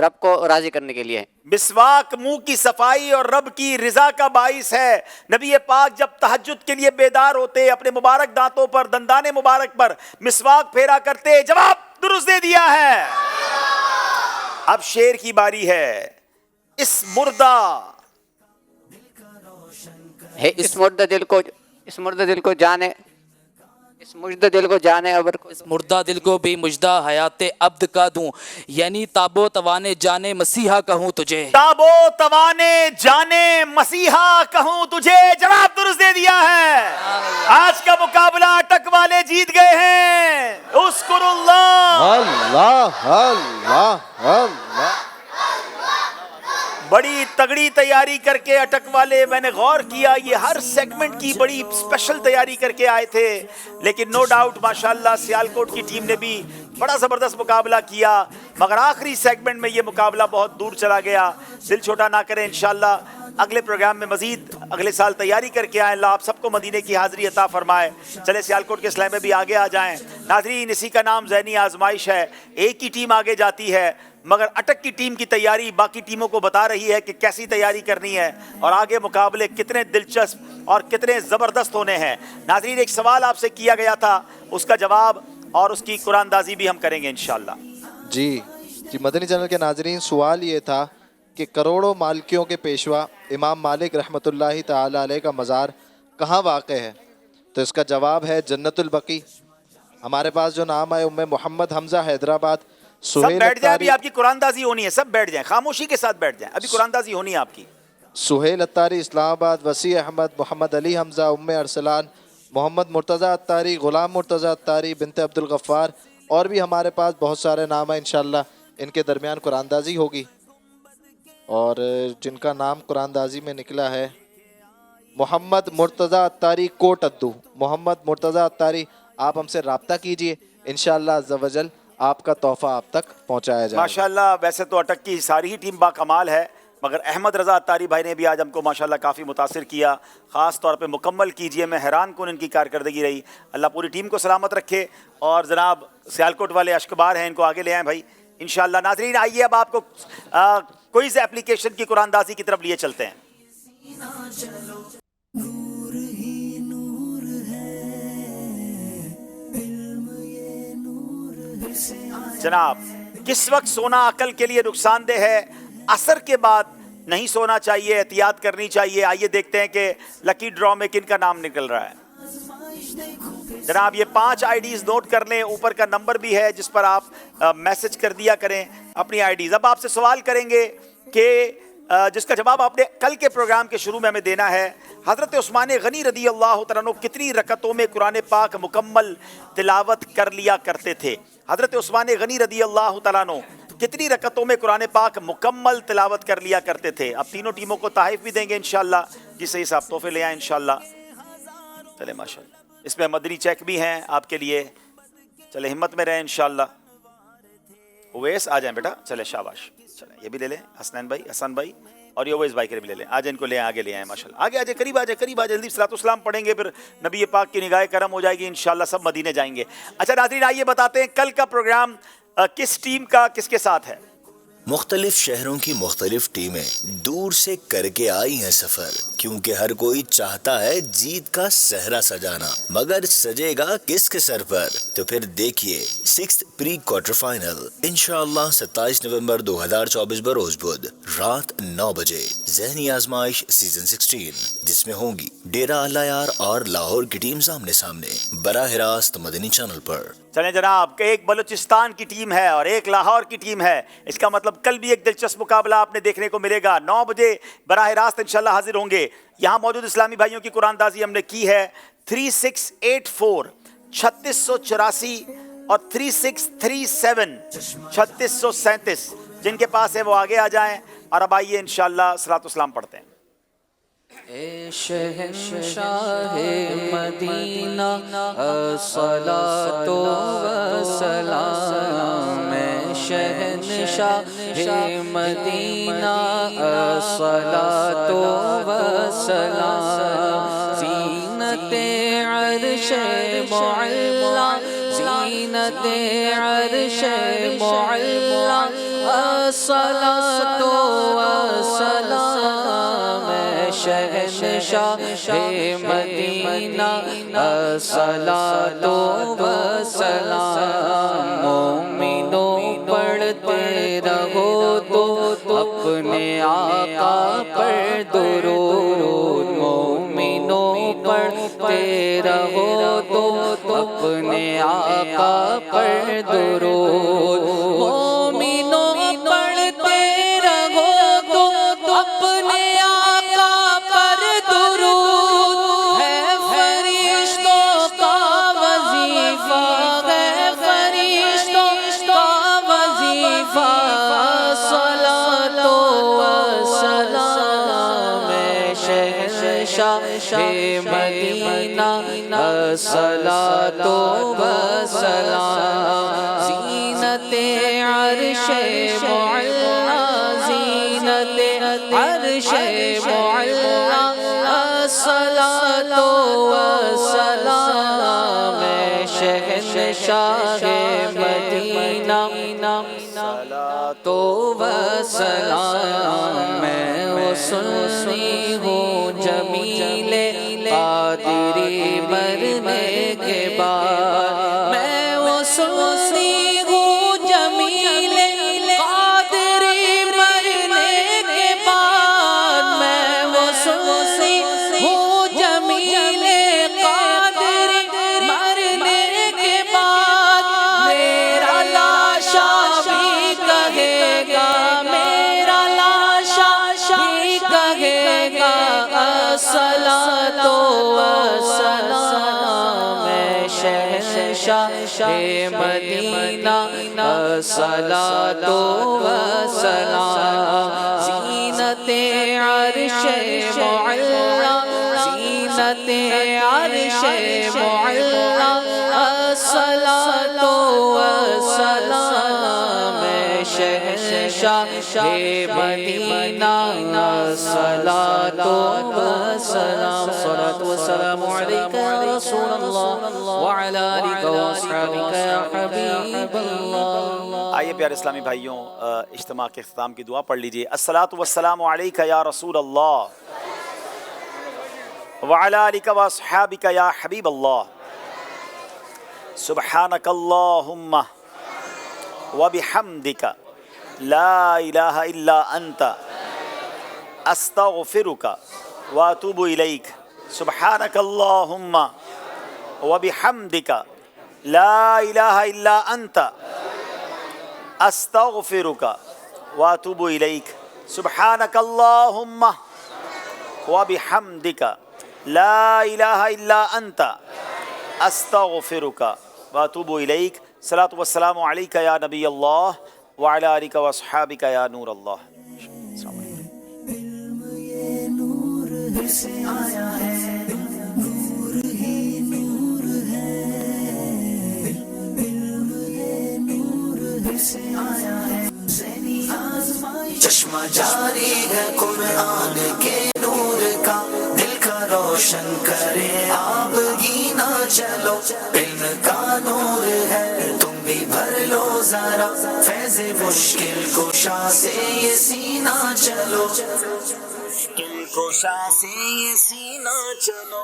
رب کو راضی کرنے کے لیے ہے. مسواک منہ کی صفائی اور رب کی رضا کا باعث ہے. نبی پاک جب تہجد کے لیے بیدار ہوتے اپنے مبارک دانتوں پر، دندان مبارک پر مسواک پھیرا کرتے. جواب درست دے دیا ہے. اب شعر کی باری ہے. اس مردہ ہے، اس مردہ دل کو جانے اس مجدہ دل کو جانے ابر کو اس مردہ دل کو بھی مجدہ حیات عبد کا دوں، یعنی تابو توانے جانے مسیحا کہوں تجھے، تابو توانے جانے مسیحا کہوں تجھے. جواب درست دے دیا ہے. آج کا مقابلہ اٹک والے جیت گئے ہیں. اذکر اللہ. اللہ اللہ اللہ. بڑی تگڑی تیاری کر کے اٹک والے، میں نے غور کیا یہ ہر سیگمنٹ کی بڑی اسپیشل تیاری کر کے آئے تھے، لیکن نو ڈاؤٹ ماشاءاللہ سیالکوٹ کی ٹیم نے بھی بڑا زبردست مقابلہ کیا، مگر آخری سیگمنٹ میں یہ مقابلہ بہت دور چلا گیا. دل چھوٹا نہ کریں، انشاءاللہ اگلے پروگرام میں مزید اگلے سال تیاری کر کے آئیں. اللہ آپ سب کو مدینے کی حاضری عطا فرمائے. چلے سیالکوٹ کے اسلام میں بھی آگے آ جائیں. ناظرین، اسی کا نام ذہنی آزمائش ہے. ایک ہی ٹیم آگے جاتی ہے، مگر اٹک کی ٹیم کی تیاری باقی ٹیموں کو بتا رہی ہے کہ کیسی تیاری کرنی ہے اور آگے مقابلے کتنے دلچسپ اور کتنے زبردست ہونے ہیں. ناظرین، ایک سوال آپ سے کیا گیا تھا، اس کا جواب اور اس کی قرآن اندازی بھی ہم کریں گے انشاءاللہ. جی مدنی چینل کے ناظرین، سوال یہ تھا کہ کروڑوں مالکیوں کے پیشوا امام مالک رحمۃ اللہ تعالی علیہ کا مزار کہاں واقع ہے؟ تو اس کا جواب ہے جنت البقیع. ہمارے پاس جو نام ہے ام محمد حمزہ حیدرآباد. سب بیٹھ جائیں، ابھی آپ کی قرآن اندازی ہونی ہے. سب بیٹھ جائیں، خاموشی کے ساتھ بیٹھ جائیں، ابھی قرآن اندازی ہونی ہے آپ کی. سہیل اتاری اسلام آباد، وسیع احمد، محمد علی حمزہ، ام ارسلان، محمد مرتضی اتاری، غلام مرتضی اتاری، بنت عبد الغفار، اور بھی ہمارے پاس بہت سارے نام ہیں. انشاءاللہ ان کے درمیان قرآن اندازی ہوگی. اور جن کا نام قرآن اندازی میں نکلا ہے محمد مرتضی اتاری کوٹ ادو. محمد مرتضی اتاری، آپ ہم سے رابطہ کیجئے، انشاءاللہ عز و جل آپ کا تحفہ آپ تک پہنچایا جائے گا. ماشاءاللہ ویسے تو اٹک کی ساری ہی ٹیم با کمال ہے، مگر احمد رضا اتاری بھائی نے بھی آج ہم کو ماشاءاللہ کافی متاثر کیا. خاص طور پہ مکمل کیجئے، میں حیران کن ان کی کارکردگی رہی. اللہ پوری ٹیم کو سلامت رکھے. اور جناب سیالکوٹ والے اشکبار ہیں، ان کو آگے لے آئیں بھائی انشاءاللہ. ناظرین آئیے اب آپ کو کوئز اپلیکیشن کی قرآن اندازی کی طرف لیے چلتے ہیں. جناب، کس وقت سونا عقل کے لیے نقصان دہ ہے؟ عصر کے بعد نہیں سونا چاہیے، احتیاط کرنی چاہیے. آئیے دیکھتے ہیں کہ لکی ڈرا میں کن کا نام نکل رہا ہے. جناب یہ 5 آئی ڈیز نوٹ کر لیں، اوپر کا نمبر بھی ہے جس پر آپ میسج کر دیا کریں اپنی آئی ڈیز. اب آپ سے سوال کریں گے کہ جس کا جواب آپ نے کل کے پروگرام کے شروع میں ہمیں دینا ہے. حضرت عثمان غنی رضی اللہ تعالیٰ عنہ کتنی رکعتوں میں قرآن پاک مکمل تلاوت کر لیا کرتے تھے؟ حضرت عثمان غنی رضی اللہ تعالیٰ عنہ کتنی رکعتوں میں قرآن پاک مکمل تلاوت کر لیا کرتے تھے؟ اب تینوں ٹیموں کو تحائف بھی دیں گے انشاءاللہ. جس سے آپ تحفے لے آئیں انشاءاللہ. چلے ماشاءاللہ، اس میں مدنی چیک بھی ہیں آپ کے لیے. چلے ہمت میں رہیں انشاءاللہ. اویس آ جائیں بیٹا، چلے شاباش. چلیں یہ بھی لے لیں، حسنین بھائی، حسن بھائی، اور یہ اویس بھائی کے بھی لے لیں. آج ان کو لے آگے لے آئیں ماشاءاللہ. آگے آ جائیں، قریب آ جائیں، قریب آ جائیں. جلدی صلاۃ والسلام پڑھیں گے، پھر نبی پاک کی نگاہ کرم ہو جائے گی انشاءاللہ. سب مدینے جائیں گے. اچھا ناظرین آئیے بتاتے ہیں کل کا پروگرام کس ٹیم کا کس کے ساتھ ہے. مختلف شہروں کی مختلف ٹیمیں دور سے کر کے آئی ہیں سفر، کیونکہ ہر کوئی چاہتا ہے جیت کا صحرا سجانا، مگر سجے گا کس کے سر پر؟ تو پھر دیکھیے 6th پری کوارٹر فائنل انشاءاللہ 27 نومبر 2024 بروز بدھ رات 9 بجے ذہنی آزمائش سیزن 16، جس میں ہوں گی ڈیرہ اللہ یار اور لاہور کی ٹیم سامنے سامنے براہ راست مدنی چینل پر. چلیں جناب، کہ ایک بلوچستان کی ٹیم ہے اور ایک لاہور کی ٹیم ہے. اس کا مطلب کل بھی ایک دلچسپ مقابلہ آپ نے دیکھنے کو ملے گا. 9 بجے براہ راست انشاءاللہ حاضر ہوں گے. یہاں موجود اسلامی بھائیوں کی قرآن اندازی ہم نے کی ہے 3684 3684 اور 3637 3637. جن کے پاس ہے وہ آگے آ جائیں. اور اب آئیے انشاءاللہ صلاۃ والسلام پڑھتے ہیں. اے شہنشاہ مدینہ الصلاۃ والسلام، اے شہنشاہ مدینہ الصلاۃ والسلام، زینت عرش معلا، زینت عرش معلا، الصلاۃ والسلام، شہنشاہ مدینہ الصلاۃ والسلام. مومنوں پڑھتے رہو تو اپنے آقا پر درود، مومنوں پڑھتے رہو تو اپنے آقا پر درود، مومنوں پڑھتے رہو تو اپنے آقا پر درود، ہے فرشتوں کا وظیفہ، ہے فرشتوں کا وظیفہ، صلاۃ و سلام شہنشاہ مدینہ، صلاۃ و سلام زینت عرش معلا، زینت عرش معلا، صلاۃ و سلام شہنشاہ مدینہ، صلاۃ و سلام میں وہ سنی ہوں جمیل قادری مرنے کے بعد، میں وہ سنی ہوں جمیل قادری مرنے کے بعد، میں وہ سنی ہوں جمیل قادری مرنے کے بعد، میرا لاشا بھی کہے گا، میرا لاشا بھی کہے گا، صلاۃ و سلام شہنشاہ مدینہ، صلاۃ و سلام زینت عرش معلا، زینت عرش معلا، صلاۃ و سلام شہنشاہ مدینہ، صلاۃ و سلام، صلاۃ و سلام علیک یا رسول اللہ وعلی آلک و اصحابک یا حبیب اللہ۔ آئیے پیارے اسلامی بھائیوں، اجتماع کے اختتام کی دعا پڑھ لیجئے۔ الصلاۃ والسلام علیک یا رسول اللہ وعلی آلک و اصحابک یا حبیب اللہ، سبحانک اللہم وبحمدک لا الہ الا انت استغفرک واتوب الیک، سبحانک اللہم وبحمدک لا الہ الا انت استغفرک واتوب الیک، سبحانک اللہم وبحمدک لا الہ الا انت استغفرک واتوب الیک۔ صلاۃ والسلام علیک یا نبی اللہ وعلی آلک و اصحابک یا نور اللہ۔ السلام علیکم۔ علم یہ نور سے آیا ہے، نور ہی نور ہے، علم یہ نور سے آیا ہے، ذہنی آزمائش چشمہ جاری ہے قرآن کے نور کا، دل کا روشن کرے آپ گینا چلو، علم کا نور ہے تم بھی بھر لو ذرا، فیض مشکل کشا سے یہ سینہ چلو، مشکل کشا سے یہ سینہ چلو۔